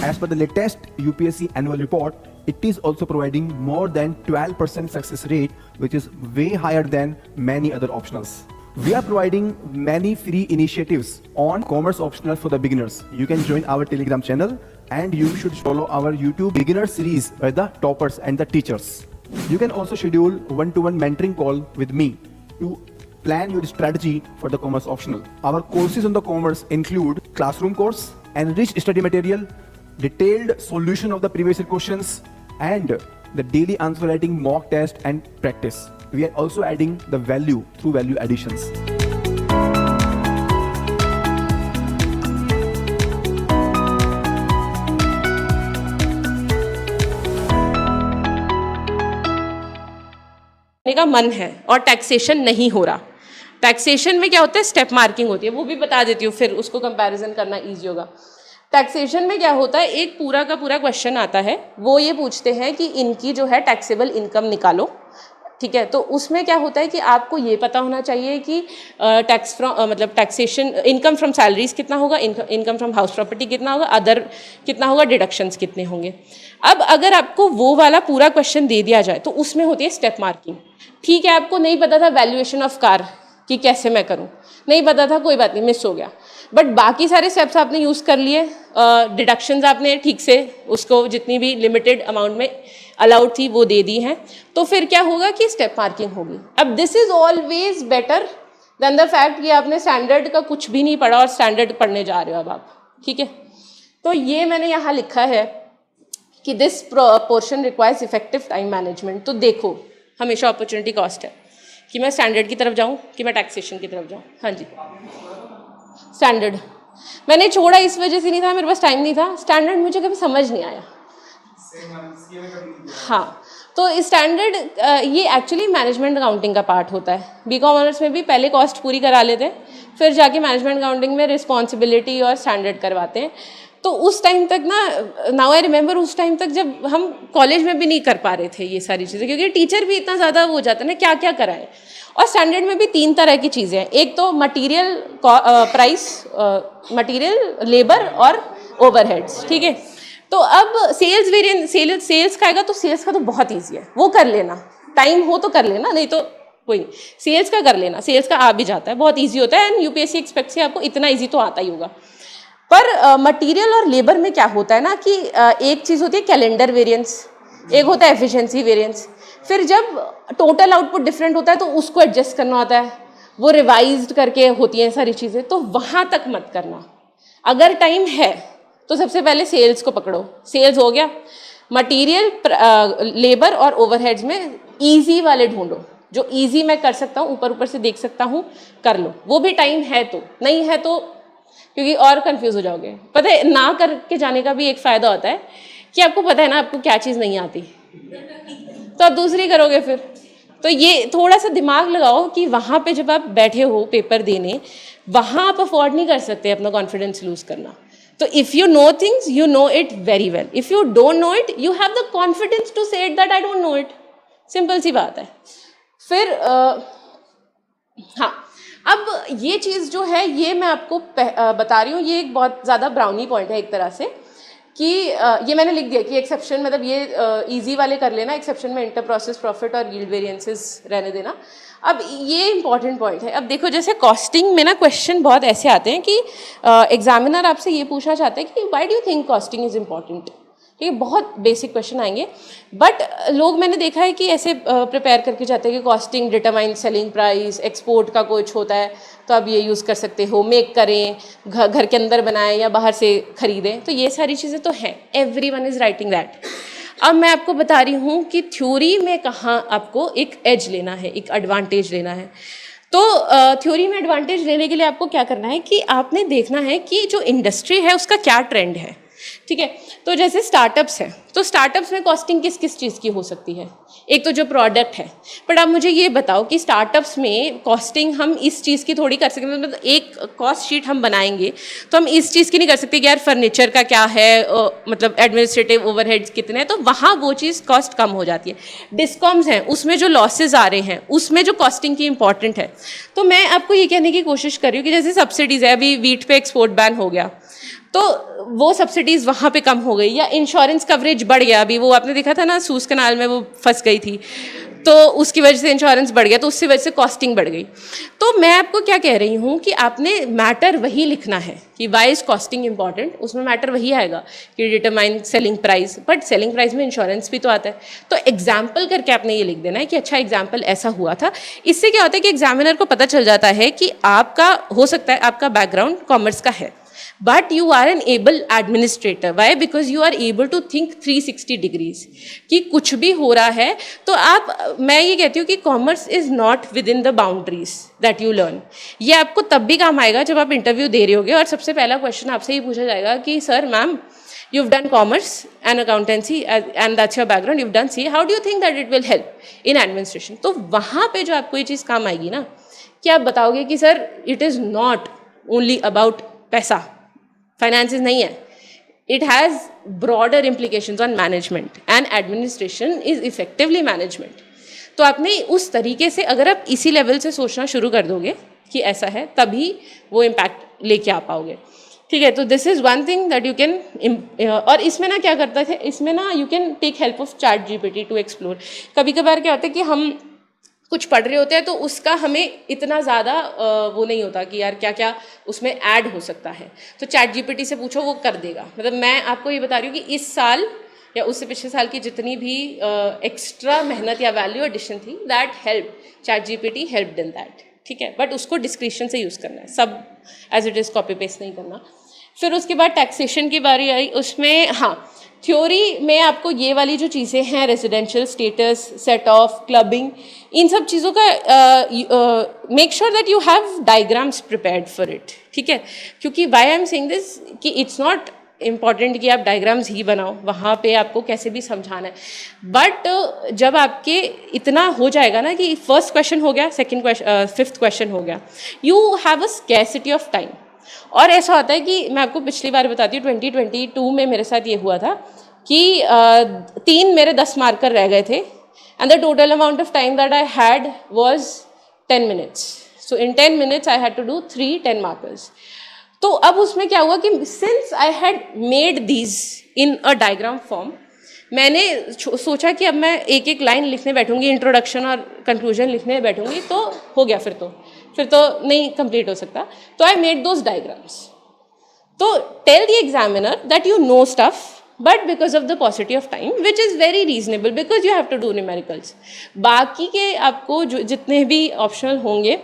As per the latest UPSC annual report, it is also providing more than 12% success rate, which is way higher than many other optionals. We are providing many free initiatives on commerce optional for the beginners. You can join our Telegram channel and you should follow our YouTube beginner series by the toppers and the teachers. You can also schedule one-to-one mentoring call with me to plan your strategy for the commerce optional. Our courses on the commerce include classroom course, enriched study material, detailed solution of the previous year questions, and the daily answer writing mock test and practice. We are also adding the value through value additions. का मन है और taxation नहीं हो रहा। Taxation में क्या होता है, स्टेप मार्किंग होती है, वो भी बता देती हूँ, फिर उसको कंपैरिजन करना ईजी होगा। टैक्सेशन में क्या होता है, एक पूरा का पूरा क्वेश्चन आता है, वो ये पूछते हैं कि इनकी जो है टैक्सेबल इनकम निकालो, ठीक है। तो उसमें क्या होता है कि आपको ये पता होना चाहिए कि टैक्स फ्रॉम मतलब टैक्सेशन, इनकम फ्रॉम सैलरीज कितना होगा, इनकम फ्रॉम हाउस प्रॉपर्टी कितना होगा, अदर कितना होगा, डिडक्शंस कितने होंगे। अब अगर आपको वो वाला पूरा क्वेश्चन दे दिया जाए तो उसमें होती है स्टेप मार्किंग। ठीक है, आपको नहीं पता था वैल्यूएशन ऑफ कार कि कैसे मैं करूं, नहीं पता था, कोई बात नहीं, मिस हो गया, बट बाकी सारे स्टेप्स आपने यूज़ कर लिए, डिडक्शंस आपने ठीक से उसको जितनी भी लिमिटेड अमाउंट में अलाउड थी वो दे दी हैं, तो फिर क्या होगा कि स्टेप मार्किंग होगी। अब this is always better than the fact कि आपने स्टैंडर्ड का कुछ भी नहीं पढ़ा और स्टैंडर्ड पढ़ने जा रहे हो अब आप, ठीक है। तो ये मैंने यहाँ लिखा है कि this portion requires effective time management. तो देखो, हमेशा अपॉर्चुनिटी कॉस्ट है कि मैं स्टैंडर्ड की तरफ जाऊँ कि मैं टैक्सेशन की तरफ जाऊँ। हाँ जी, स्टैंडर्ड मैंने छोड़ा इस वजह से नहीं था, मेरे पास टाइम नहीं था। स्टैंडर्ड मुझे कभी समझ नहीं आया। हाँ, तो स्टैंडर्ड ये एक्चुअली मैनेजमेंट अकाउंटिंग का पार्ट होता है। बीकॉम ऑनर्स में भी पहले कॉस्ट पूरी करा लेते हैं, फिर जाके मैनेजमेंट अकाउंटिंग में रिस्पॉन्सिबिलिटी और स्टैंडर्ड करवाते हैं। तो उस टाइम तक ना, नाउ आई रिमेंबर, उस टाइम तक जब हम कॉलेज में भी नहीं कर पा रहे थे ये सारी चीज़ें, क्योंकि टीचर भी इतना ज़्यादा हो जाता है ना, क्या क्या कराएं। और स्टैंडर्ड में भी 3 तरह की चीज़ें हैं। एक तो मटीरियल प्राइस, मटीरियल, लेबर और ओवरहेड्स, ठीक है। तो अब सेल्स वेरिएंस, सेल्स का आएगा तो सेल्स का तो बहुत ईजी है, वो कर लेना, टाइम हो तो कर लेना, नहीं तो कोई नहीं। सेल्स का कर लेना, सेल्स का आ भी जाता है, बहुत ईजी होता है, एंड यूपीएससी एक्सपेक्ट से आपको इतना ईजी तो आता ही होगा। पर मटीरियल और लेबर में क्या होता है ना कि एक चीज़ होती है कैलेंडर वेरिएंस, एक होता है एफिशिएंसी वेरिएंस। फिर जब टोटल आउटपुट डिफरेंट होता है तो उसको एडजस्ट करना होता है, वो रिवाइज्ड करके होती हैं सारी चीज़ें। तो वहाँ तक मत करना। अगर टाइम है तो सबसे पहले सेल्स को पकड़ो, सेल्स हो गया। मटीरियल, लेबर और ओवरहेड्स में इजी वाले ढूंढो, जो इजी मैं कर सकता हूँ, ऊपर ऊपर से देख सकता हूँ, कर लो। वो भी टाइम है तो, नहीं है तो, क्योंकि और कंफ्यूज हो जाओगे। पता है, ना करके जाने का भी एक फ़ायदा होता है कि आपको पता है ना आपको क्या चीज़ नहीं आती, तो आप दूसरी करोगे फिर। तो ये थोड़ा सा दिमाग लगाओ कि वहाँ पे जब आप बैठे हो पेपर देने, वहाँ आप अफोर्ड नहीं कर सकते अपना कॉन्फिडेंस लूज करना। तो if you know things, you know it very well. If you don't know it, you have the confidence to say it that I don't know it. Simple सी बात है। फिर हाँ, अब ये चीज़ जो है, ये मैं आपको बता रही हूँ, ये एक बहुत ज़्यादा ब्राउनी पॉइंट है एक तरह से, कि ये मैंने लिख दिया कि एक्सेप्शन, मतलब ये इजी वाले कर लेना, एक्सेप्शन में इंटर प्रोसेस प्रॉफिट और यील्ड वेरिएंसेस रहने देना। अब ये इंपॉर्टेंट पॉइंट है। अब देखो, जैसे कॉस्टिंग में ना क्वेश्चन बहुत ऐसे आते हैं कि एग्जामिनर आपसे ये पूछना चाहते हैं कि why do you think costing is important. ठीक है, बहुत बेसिक क्वेश्चन आएंगे, बट लोग मैंने देखा है कि ऐसे प्रिपेयर करके जाते हैं कि costing determine selling price, export का कुछ होता है तो आप ये यूज़ कर सकते हो, मेक करें, घर के अंदर बनाएं या बाहर से खरीदें। तो ये सारी चीज़ें तो हैं, एवरीवन इज़ राइटिंग दैट। अब मैं आपको बता रही हूँ कि थ्योरी में कहाँ आपको एक एज लेना है, एक एडवांटेज लेना है। तो थ्योरी में एडवांटेज लेने के लिए आपको क्या करना है कि आपने देखना है कि जो इंडस्ट्री है उसका क्या ट्रेंड है। ठीक है, तो जैसे स्टार्टअप्स है, तो स्टार्टअप्स में कॉस्टिंग किस किस चीज़ की हो सकती है। एक तो जो प्रोडक्ट है, बट आप मुझे ये बताओ कि स्टार्टअप्स में कॉस्टिंग हम इस चीज़ की थोड़ी कर सकते हैं। मतलब एक कॉस्ट शीट हम बनाएंगे तो हम इस चीज़ की नहीं कर सकते कि यार फर्नीचर का क्या है, मतलब एडमिनिस्ट्रेटिव ओवरहेड्स कितने हैं, तो वहाँ वो चीज़ कॉस्ट कम हो जाती है। डिस्कॉम्स हैं, उसमें जो लॉसेज आ रहे हैं उसमें जो कॉस्टिंग की इंपॉर्टेंट है। तो मैं आपको ये कहने की कोशिश कर रही हूँ कि जैसे सब्सिडीज़ है, अभी वीट पे एक्सपोर्ट बैन हो गया तो वो सब्सिडीज़ वहाँ पे कम हो गई, या इंश्योरेंस कवरेज बढ़ गया। अभी वो आपने देखा था ना, सूज कनाल में वो फंस गई थी, तो उसकी वजह से इंश्योरेंस बढ़ गया, तो उसकी वजह से कॉस्टिंग बढ़ गई। तो मैं आपको क्या कह रही हूँ कि आपने मैटर वही लिखना है कि वाई इज़ कॉस्टिंग इंपॉर्टेंट। उसमें मैटर वही आएगा कि determine selling price, but selling price में इंश्योरेंस भी तो आता है। तो एग्जाम्पल करके आपने ये लिख देना है कि अच्छा एग्जाम्पल ऐसा हुआ था। इससे क्या होता है कि एग्जामिनर को पता चल जाता है कि आपका, हो सकता है आपका बैकग्राउंड कॉमर्स का है, but you are an able administrator. Why? Because you are able to think 360 degrees कि कुछ भी हो रहा है तो आप, मैं ये कहती हूँ कि commerce is not with in the boundaries that you learn. ये आपको तब भी काम आएगा जब आप इंटरव्यू दे रहे होगे और सबसे पहला क्वेश्चन आपसे ये पूछा जाएगा कि sir ma'am, you've done commerce and accountancy and that's your background, you've done CA, how do you think that it will help in administration? तो वहाँ पे जो आपको ये चीज़ काम आएगी ना, कि आप बताओगे कि sir it is not only about पैसा, फाइनेंसेस नहीं है, it has broader implications on management and administration is effectively management. तो आपने उस तरीके से, अगर आप इसी लेवल से सोचना शुरू कर दोगे कि ऐसा है, तभी वो इम्पैक्ट लेके आ पाओगे। ठीक है, तो this is one thing that you can, और इसमें ना क्या करता है, इसमें ना you can take help of chat GPT to explore. कभी कभार क्या होता है कि हम कुछ पढ़ रहे होते हैं तो उसका हमें इतना ज़्यादा वो नहीं होता कि यार क्या क्या उसमें ऐड हो सकता है, तो चैट जीपीटी से पूछो, वो कर देगा। मतलब मैं आपको ये बता रही हूँ कि इस साल या उससे पिछले साल की जितनी भी एक्स्ट्रा मेहनत या वैल्यू एडिशन थी, that help, chat GPT helped in that. ठीक है, बट उसको डिस्क्रिप्शन से यूज़ करना है, सब as it is copy paste नहीं करना। फिर उसके बाद टैक्सेशन की बारी आई, उसमें हाँ थ्योरी में आपको ये वाली जो चीज़ें हैं residential status, set off, clubbing, इन सब चीज़ों का make sure that you have diagrams prepared for it, ठीक है। क्योंकि why I am saying this कि इट्स नॉट इम्पॉर्टेंट कि आप डायग्राम्स ही बनाओ, वहाँ पे आपको कैसे भी समझाना है, बट जब आपके इतना हो जाएगा ना कि फर्स्ट क्वेश्चन हो गया, सेकंड क्वेश्चन, फिफ्थ क्वेश्चन हो गया, you have a scarcity of time. और ऐसा होता है कि मैं आपको पिछली बार बताती हूँ, 2022 में मेरे साथ ये हुआ था कि 3 मेरे 10 मार्कर रह गए थे and the total amount of time that I had was 10 minutes. So in 10 minutes I had to do 3 10 markers. तो अब उसमें क्या हुआ कि since I had made these in a diagram form, मैंने सोचा कि अब मैं एक एक लाइन लिखने बैठूंगी, इंट्रोडक्शन और कंक्लूजन लिखने बैठूंगी तो हो गया, फिर तो नहीं कंप्लीट हो सकता। तो आई मेड दोज डायग्राम्स। तो tell the examiner that you know stuff, but because of the paucity of time which is very reasonable because you have to do numericals, बाकी के आपको जो जितने भी ऑप्शनल होंगे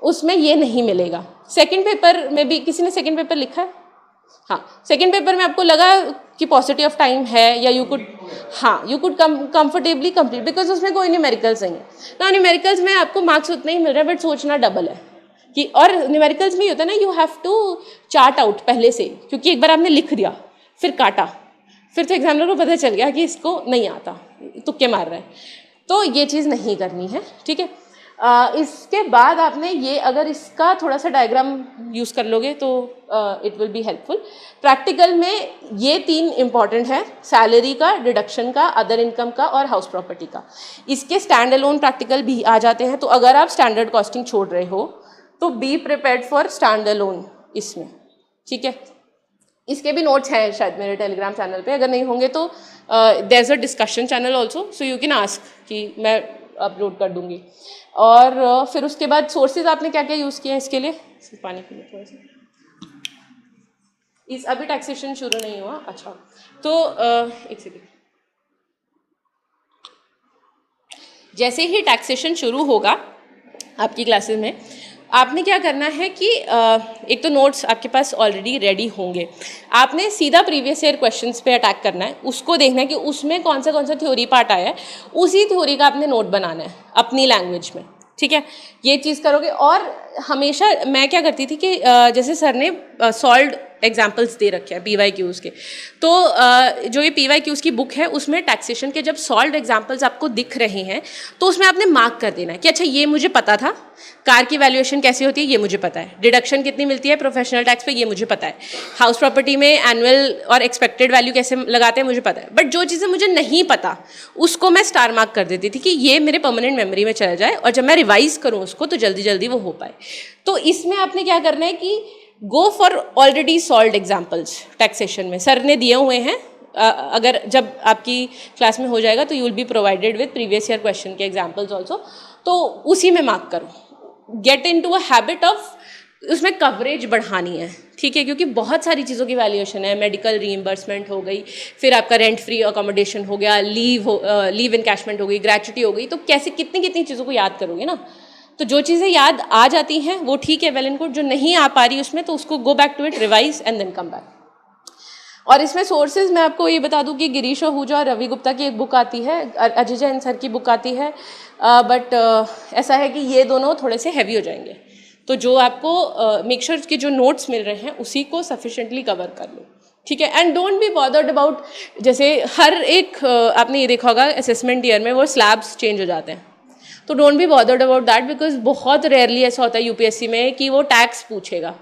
उसमें ये नहीं मिलेगा। सेकेंड पेपर में भी किसी ने सेकेंड पेपर लिखा है? हाँ, सेकेंड पेपर में आपको लगा कि पॉसिटी ऑफ टाइम है या यू कुड, हाँ you could comfortably complete because उसमें कोई न्यूमेरिकल्स नहीं है ना। न्यूमेरिकल्स में आपको मार्क्स उतने ही मिल रहे हैं बट सोचना डबल है कि, और न्यूमेरिकल्स में ही होता है ना, you have to chart out पहले से, क्योंकि एक बार आपने लिख दिया फिर काटा, फिर तो एग्जामिनर को पता चल गया कि इसको नहीं आता, तुक्के मार रहे हैं, तो ये चीज़ नहीं करनी है, ठीक है। इसके बाद आपने ये अगर इसका थोड़ा सा डायग्राम यूज़ कर लोगे तो it will be helpful. Practical में ये 3 इंपॉर्टेंट है, सैलरी का, डिडक्शन का, अदर इनकम का और हाउस प्रॉपर्टी का। इसके स्टैंड अलोन प्रैक्टिकल भी आ जाते हैं, तो अगर आप स्टैंडर्ड कॉस्टिंग छोड़ रहे हो तो be prepared for stand alone इसमें, ठीक है। इसके भी नोट्स हैं शायद मेरे टेलीग्राम चैनल पे, अगर नहीं होंगे तो there is a discussion channel also, so you can ask कि मैं अपलोड कर दूंगी। और फिर उसके बाद सोर्सेज आपने क्या क्या यूज़ किए हैं इसके लिए? पानी पीने थोड़ा सा, इस अभी टैक्सेशन शुरू नहीं हुआ, अच्छा तो एक सेकेंड, जैसे ही टैक्सेशन शुरू होगा आपकी क्लासेस में, आपने क्या करना है कि एक तो नोट्स आपके पास ऑलरेडी रेडी होंगे, आपने सीधा प्रीवियस ईयर क्वेश्चंस पे अटैक करना है, उसको देखना है कि उसमें कौन सा थ्योरी पार्ट आया है, उसी थ्योरी का आपने नोट बनाना है अपनी लैंग्वेज में, ठीक है। ये चीज़ करोगे। और हमेशा मैं क्या करती थी कि जैसे सर ने सॉल्व्ड एग्जाम्पल्स दे रखे हैं PYQs के, तो जो ये PYQs की बुक है उसमें टैक्सेशन के जब सॉल्व्ड एग्जाम्पल्स आपको दिख रहे हैं तो उसमें आपने मार्क कर देना है कि अच्छा ये मुझे पता था, कार की वैल्यूएशन कैसी होती है ये मुझे पता है, डिडक्शन कितनी मिलती है प्रोफेशनल टैक्स पे ये मुझे पता है, हाउस प्रॉपर्टी में एनुअल और एक्सपेक्टेड वैल्यू कैसे लगाते हैं मुझे पता है, बट जो चीज़ें मुझे नहीं पता उसको मैं स्टार मार्क कर देती थी कि ये मेरे परमानेंट मेमोरी में चला जाए और जब मैं रिवाइज करूँ उसको तो जल्दी जल्दी वो हो पाए। तो इसमें आपने क्या करना है कि go for already solved examples taxation में, सर ने दिए हुए हैं, अगर जब आपकी क्लास में हो जाएगा तो you will be provided with previous year question के एग्जाम्पल्स ऑल्सो, तो उसी में मार्क करो, get into a habit of उसमें कवरेज बढ़ानी है, ठीक है, क्योंकि बहुत सारी चीज़ों की वैल्यूएशन है, मेडिकल रीइंबर्समेंट हो गई, फिर आपका रेंट फ्री अकोमोडेशन हो गया, लीव इनकैशमेंट हो गई, ग्रेच्युटी हो गई, तो कैसे कितनी चीज़ों को याद करोगे ना। तो जो चीज़ें याद आ जाती हैं वो ठीक है, वेल एंड गुड, जो नहीं आ पा रही उसमें तो उसको go back to it, revise and then come back. और इसमें सोर्सेज मैं आपको ये बता दूं कि गिरीश आहूजा और रवि गुप्ता की एक बुक आती है, अजय जैन सर की बुक आती है, बट ऐसा है कि ये दोनों थोड़े से हैवी हो जाएंगे, तो जो आपको मेक श्योर कि जो नोट्स मिल रहे हैं उसी को सफिशेंटली कवर कर लो, ठीक है। And don't be bothered about, जैसे हर एक आपने ये देखा होगा असेसमेंट ईयर में वो स्लैब्स चेंज हो जाते हैं, तो don't be bothered about that, because बहुत रेयरली ऐसा होता है यूपीएससी में कि वो टैक्स पूछेगा,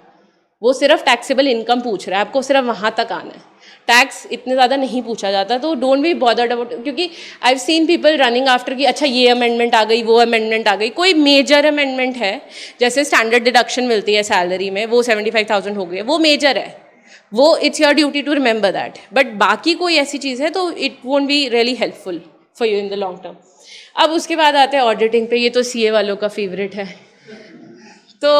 वो सिर्फ टैक्सेबल इनकम पूछ रहा है, आपको सिर्फ वहाँ तक आना है, टैक्स इतने ज़्यादा नहीं पूछा जाता, तो डोंट बी बॉदर्ड अबाउट, क्योंकि I have seen people running after कि अच्छा ये अमेंडमेंट आ गई, वो अमेंडमेंट आ गई, कोई मेजर अमेंडमेंट है, जैसे स्टैंडर्ड डिडक्शन मिलती है सैलरी में, वो 75,000 हो गई है, वो मेजर है, वो it's your duty to remember that, but बाकी कोई ऐसी चीज़ है तो it won't be really helpful for you in the long term. अब उसके बाद आते हैं ऑडिटिंग पे, ये तो सीए वालों का फेवरेट है, तो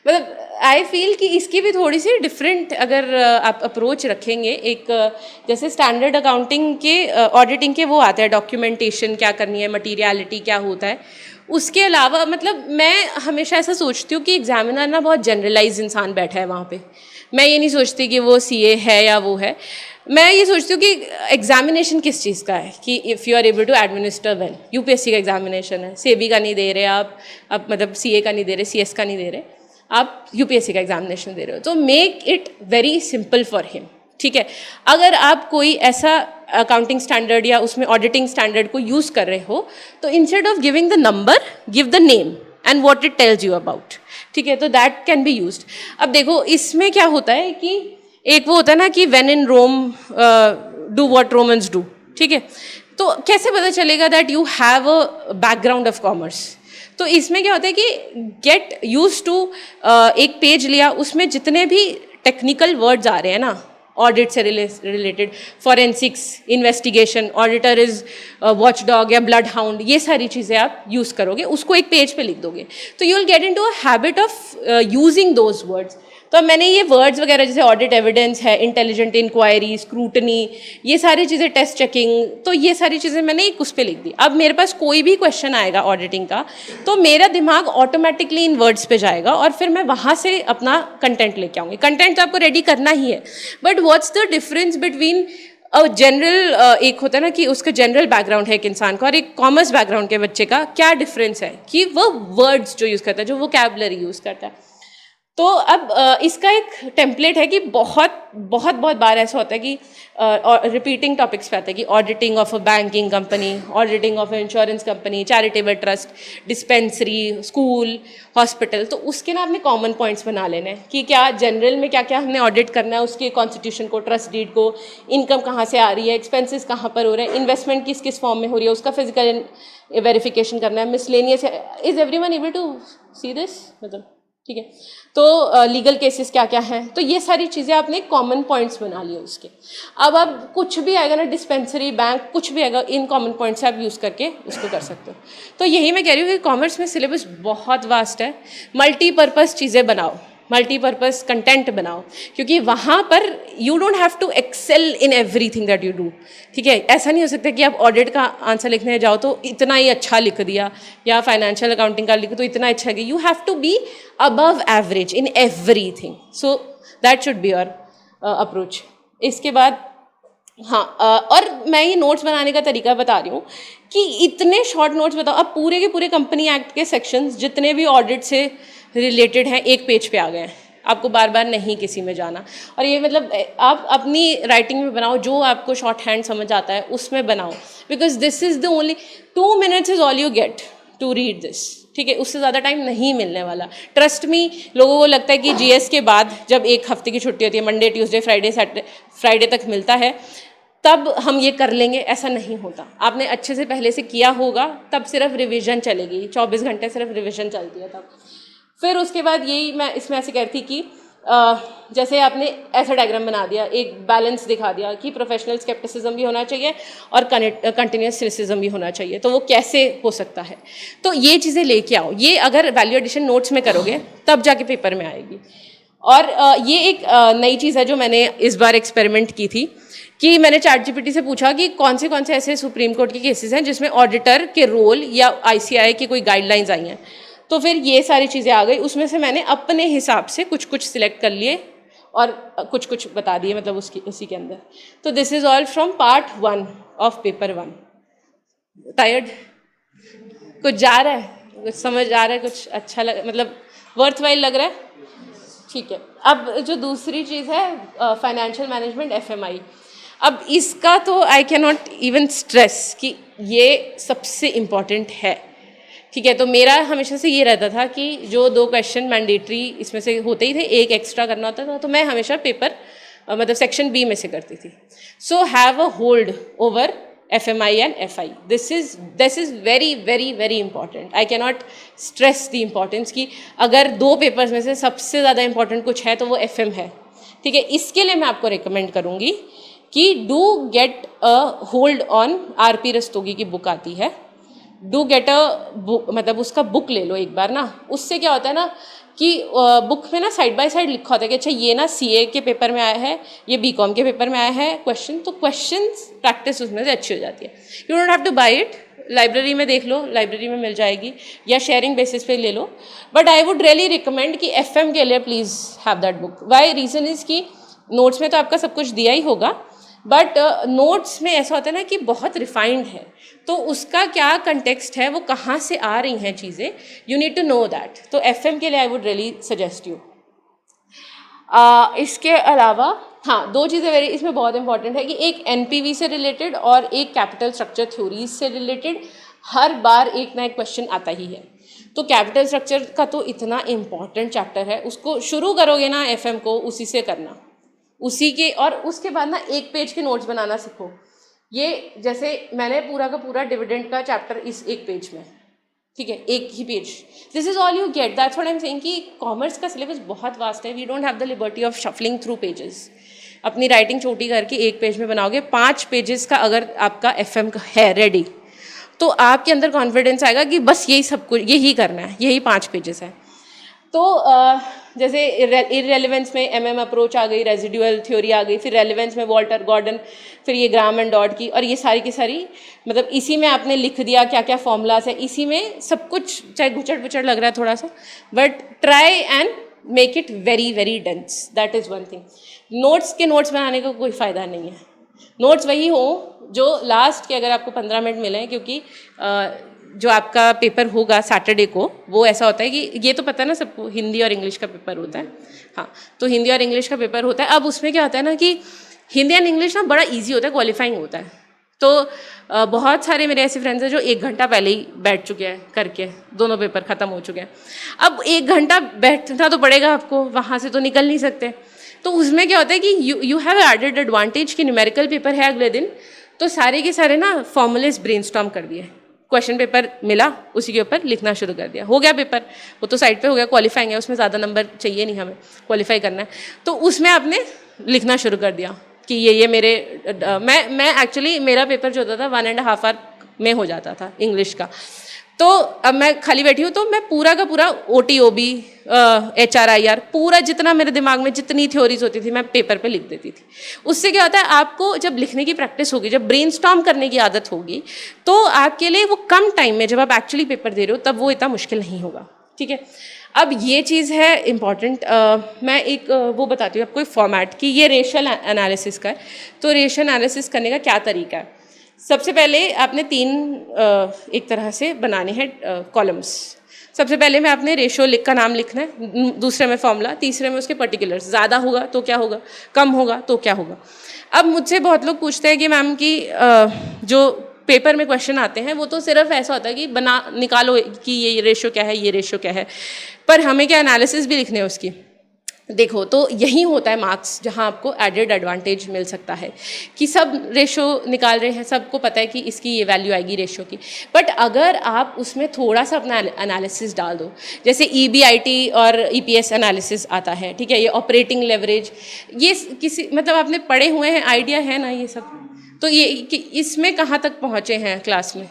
मतलब आई फील कि इसकी भी थोड़ी सी डिफरेंट अगर आप अप्रोच रखेंगे, एक जैसे स्टैंडर्ड अकाउंटिंग के ऑडिटिंग के वो आते हैं डॉक्यूमेंटेशन क्या करनी है, मटीरियलिटी क्या होता है, उसके अलावा मतलब मैं हमेशा ऐसा सोचती हूँ कि एग्जामिनर ना बहुत जनरलाइज इंसान बैठा है वहाँ पे, मैं ये नहीं सोचती कि वो सीए है या वो है, मैं ये सोचती हूँ कि एग्जामिनेशन किस चीज़ का है, कि if you are able to administer well, UPSC का एग्जामिनेशन है, सेबी का नहीं दे रहे आप मतलब सीए का नहीं दे रहे, सीएस का नहीं दे रहे, आप यूपीएससी का एग्जामिनेशन दे रहे हो, तो make it very simple for him, ठीक है। अगर आप कोई ऐसा अकाउंटिंग स्टैंडर्ड या उसमें ऑडिटिंग स्टैंडर्ड को यूज़ कर रहे हो, तो instead of giving the number, give the name and what it tells you about, ठीक है, तो दैट कैन बी यूज्ड। अब देखो इसमें क्या होता है कि एक वो होता है ना कि when in Rome do what Romans do, ठीक है, तो कैसे पता चलेगा that you have a background of commerce. तो इसमें क्या होता है कि गेट यूज टू एक पेज लिया, उसमें जितने भी टेक्निकल वर्ड्स आ रहे हैं ना, ऑडिट से related, forensics, investigation, auditor is watch dog या ब्लड हाउंड, ये सारी चीज़ें आप यूज़ करोगे, उसको एक पेज पे लिख दोगे, तो you will get into a habit of using those words. तो अब मैंने ये वर्ड्स वगैरह जैसे ऑडिट एविडेंस है, इंटेलिजेंट इंक्वायरी, स्क्रूटनी, ये सारी चीज़ें, टेस्ट चेकिंग, तो ये सारी चीज़ें मैंने एक उस पर लिख दी। अब मेरे पास कोई भी क्वेश्चन आएगा ऑडिटिंग का, तो मेरा दिमाग ऑटोमेटिकली इन वर्ड्स पे जाएगा और फिर मैं वहाँ से अपना कंटेंट लेके आऊँगी। कंटेंट तो आपको रेडी करना ही है, but what's the difference between general, एक होता है ना कि उसका जनरल बैकग्राउंड है एक इंसान का, और एक कॉमर्स बैकग्राउंड के बच्चे का क्या डिफरेंस है, कि वो वर्ड्स जो यूज़ करता है, जो वोकैबुलरी यूज़ करता है। तो अब इसका एक टेम्पलेट है कि बहुत बहुत बहुत बार ऐसा होता है कि रिपीटिंग टॉपिक्स पे आता है कि auditing of a banking company, auditing of insurance company, charitable trust, dispensary, school, hospital, तो उसके ना आपने कॉमन पॉइंट्स बना लेने हैं कि क्या जनरल में क्या क्या हमने ऑडिट करना है, उसके कॉन्स्टिट्यूशन को, ट्रस्ट डीड को, इनकम कहाँ से आ रही है, एक्सपेंसेस कहाँ पर हो रहे हैं, इन्वेस्टमेंट किस किस फॉर्म में हो रही है, उसका फिजिकल वेरिफिकेशन करना है, miscellaneous, is everyone able to see this, मतलब ठीक है। तो लीगल केसेस क्या क्या हैं, तो ये सारी चीज़ें आपने कॉमन पॉइंट्स बना लिए उसके। अब कुछ भी आएगा ना, डिस्पेंसरी, बैंक, कुछ भी आएगा, इन कॉमन पॉइंट्स आप यूज़ करके उसको कर सकते हो। तो यही मैं कह रही हूँ कि कॉमर्स में सिलेबस बहुत वास्ट है, मल्टीपर्पज़ चीज़ें बनाओ, मल्टीपर्पज़ कंटेंट बनाओ, क्योंकि वहाँ पर you don't have to excel in everything that you do, ठीक है। ऐसा नहीं हो सकता कि आप ऑडिट का आंसर लिखने जाओ तो इतना ही अच्छा लिख दिया, या फाइनेंशियल अकाउंटिंग का लिखो तो इतना अच्छा है। You have to be above average in everything, so that should be your approach. इसके बाद हाँ, और मैं ये नोट्स बनाने का तरीका बता रही हूँ कि इतने शॉर्ट नोट्स बताओ। अब पूरे के पूरे कंपनी एक्ट के सेक्शंस जितने भी ऑडिट से रिलेटेड हैं एक पेज पे आ गए हैं, आपको बार बार नहीं किसी में जाना। और ये मतलब आप अपनी राइटिंग में बनाओ, जो आपको शॉर्ट हैंड समझ आता है उसमें बनाओ, because this is the only 2 minutes is all you get to read this, ठीक है। उससे ज़्यादा टाइम नहीं मिलने वाला। ट्रस्ट मी, लोगों को लगता है कि जीएस के बाद जब एक हफ्ते की छुट्टी होती है, Monday, Tuesday, Friday, Saturday, Friday तक मिलता है, तब हम ये कर लेंगे, ऐसा नहीं होता। आपने अच्छे से पहले से किया होगा, तब सिर्फ रिवीजन चलेगी, 24 घंटे सिर्फ रिवीजन चलती है तब। फिर उसके बाद यही मैं इसमें ऐसे कहती कि जैसे आपने ऐसा डायग्राम बना दिया, एक बैलेंस दिखा दिया कि प्रोफेशनल स्केप्टिसिज्म भी होना चाहिए और कंटिन्यूस क्रिटिसिज्म भी होना चाहिए, तो वो कैसे हो सकता है। तो ये चीज़ें लेके आओ, ये अगर वैल्यू एडिशन नोट्स में करोगे तब जाके पेपर में आएगी। और ये एक नई चीज़ है जो मैंने इस बार एक्सपेरिमेंट की थी कि मैंने ChatGPT से पूछा कि कौन से ऐसे सुप्रीम कोर्ट के केसेस हैं जिसमें ऑडिटर के रोल या ICAI की कोई गाइडलाइंस आई हैं। तो फिर ये सारी चीज़ें आ गई, उसमें से मैंने अपने हिसाब से कुछ कुछ सिलेक्ट कर लिए और कुछ कुछ बता दिए, मतलब उसी के अंदर। तो this is all from part 1 of paper 1। Tired? कुछ जा रहा है, कुछ समझ आ रहा है, कुछ अच्छा लग, मतलब वर्थ वाइल लग रहा है, ठीक है। अब जो दूसरी चीज़ है फाइनेंशियल मैनेजमेंट, FMI, अब इसका तो आई कैन नॉट इवन स्ट्रेस कि ये सबसे इम्पॉर्टेंट है, ठीक है। तो मेरा हमेशा से ये रहता था कि जो 2 क्वेश्चन मैंडेटरी इसमें से होते ही थे, एक एक्स्ट्रा करना होता था, तो मैं हमेशा पेपर मतलब सेक्शन B में से करती थी। So have a hold over FMI and FI, this is very very very important. I can not stress the importance कि अगर 2 पेपर्स में से सबसे ज़्यादा इंपॉर्टेंट कुछ है तो वो FM है, ठीक है। इसके लिए मैं आपको रिकमेंड करूँगी कि do get a hold on RP Rastogi की बुक आती है, डू गेट अ बुक, मतलब उसका बुक ले लो एक बार ना। उससे क्या होता है ना कि बुक में ना साइड बाय साइड लिखा होता है कि अच्छा ये ना CA के पेपर में आया है, ये BCom के पेपर में आया है क्वेश्चन, तो क्वेश्चन प्रैक्टिस उसमें से अच्छी हो जाती है। You don't have two by it, library में देख लो, लाइब्रेरी में मिल जाएगी, या शेयरिंग बेसिस पे ले लो. But I would really recommend कि FM के लिए please have that book. Why reason is कि नोट्स में तो आपका सब कुछ दिया ही होगा, बट नोट्स में ऐसा होता है ना कि बहुत रिफाइंड है, तो उसका क्या कंटेक्स्ट है, वो कहाँ से आ रही हैं चीज़ें, you need to know that. तो FM के लिए I would really suggest you. इसके अलावा हाँ, दो चीज़ें वेरी इसमें बहुत इंपॉर्टेंट है कि एक NPV से रिलेटेड और एक कैपिटल स्ट्रक्चर थ्योरीज से रिलेटेड हर बार एक ना एक क्वेश्चन आता ही है. तो कैपिटल स्ट्रक्चर का तो इतना इम्पॉर्टेंट चैप्टर है, उसको शुरू करोगे ना FM को उसी से करना, उसी के, और उसके बाद ना एक पेज के नोट्स बनाना सीखो. ये जैसे मैंने पूरा का पूरा डिविडेंड का चैप्टर इस एक पेज में, ठीक है, एक ही page, this is all you get. That's what I am saying कि कॉमर्स का सिलेबस बहुत वास्ट है. We don't have the liberty of shuffling through pages. अपनी राइटिंग छोटी करके एक पेज में बनाओगे. 5 पेजेस का अगर आपका FM का है रेडी, तो आपके अंदर कॉन्फिडेंस आएगा कि बस यही सब कुछ, यही करना है, यही 5 पेजेस है. तो जैसे इररेलेवेंस में MM अप्रोच आ गई, रेजिडुअल थ्योरी आ गई, फिर रेलेवेंस में वॉल्टर गॉर्डन, फिर ये ग्राम एंड डॉट की, और ये सारी की सारी मतलब इसी में आपने लिख दिया क्या क्या फॉर्मूलाज है, इसी में सब कुछ, चाहे घुचड़ पुचड़ लग रहा है थोड़ा सा, but try and make it very very dense. That is one thing. Notes के नोट्स बनाने का कोई फ़ायदा नहीं है. नोट्स वही हो जो लास्ट के अगर आपको 15 मिनट मिले, क्योंकि जो आपका पेपर होगा सैटरडे को, वो ऐसा होता है कि ये तो पता है ना सबको, हिंदी और इंग्लिश का पेपर होता है. हाँ, तो हिंदी और इंग्लिश का पेपर होता है. अब उसमें क्या होता है ना कि हिंदी एंड इंग्लिश ना बड़ा इजी होता है, क्वालिफाइंग होता है. तो बहुत सारे मेरे ऐसे फ्रेंड्स हैं जो 1 घंटा पहले ही बैठ चुके हैं करके, दोनों पेपर ख़त्म हो चुके हैं. अब 1 घंटा बैठना तो पड़ेगा आपको, वहाँ से तो निकल नहीं सकते. तो उसमें क्या होता है कि यू हैव एडेड एडवांटेज कि न्यूमेरिकल पेपर है अगले दिन, तो सारे के सारे ना फॉर्मूलेस ब्रेनस्टॉर्म कर दिए. क्वेश्चन पेपर मिला, उसी के ऊपर लिखना शुरू कर दिया, हो गया पेपर. वो तो साइड पे हो गया, क्वालिफाइंग है, उसमें ज़्यादा नंबर चाहिए नहीं, हमें क्वालिफाई करना है. तो उसमें आपने लिखना शुरू कर दिया कि ये मेरे मैं एक्चुअली मेरा पेपर जो होता था 1.5 आवर में हो जाता था इंग्लिश का. तो अब मैं खाली बैठी हूँ, तो मैं पूरा का पूरा OTOB HRIR पूरा जितना मेरे दिमाग में जितनी थ्योरीज होती थी मैं पेपर पे लिख देती थी. उससे क्या होता है, आपको जब लिखने की प्रैक्टिस होगी, जब ब्रेनस्टॉर्म करने की आदत होगी, तो आपके लिए वो कम टाइम में जब आप एक्चुअली पेपर दे रहे हो तब वो इतना मुश्किल नहीं होगा. ठीक है, अब ये चीज़ है इम्पॉर्टेंट. मैं एक वो बताती हूँ आपको एक फॉर्मेट कि ये रेशियल एनालिसिस का है. तो रेशियल एनालिसिस करने का क्या तरीका है. सबसे पहले आपने 3 एक तरह से बनाने हैं कॉलम्स. सबसे पहले में आपने रेशियो का नाम लिखना है, दूसरे में फॉर्मूला, तीसरे में उसके पर्टिकुलर्स. ज़्यादा होगा तो क्या होगा, कम होगा तो क्या होगा. अब मुझसे बहुत लोग पूछते हैं कि मैम कि जो पेपर में क्वेश्चन आते हैं वो तो सिर्फ ऐसा होता है कि बना निकालो कि ये रेशियो क्या है, ये रेशियो क्या है, पर हमें क्या एनालिसिस भी लिखने है उसकी. देखो, तो यही होता है मार्क्स जहाँ आपको एडेड एडवांटेज मिल सकता है कि सब रेशो निकाल रहे हैं, सबको पता है कि इसकी ये वैल्यू आएगी रेशो की. बट अगर आप उसमें थोड़ा सा अपना एनालिसिस डाल दो, जैसे EBIT और EPS एनालिसिस आता है, ठीक है, ये ऑपरेटिंग लेवरेज, ये किसी मतलब आपने पढ़े हुए हैं, आइडिया है ना ये सब. तो ये कि इसमें कहाँ तक पहुँचे हैं क्लास में,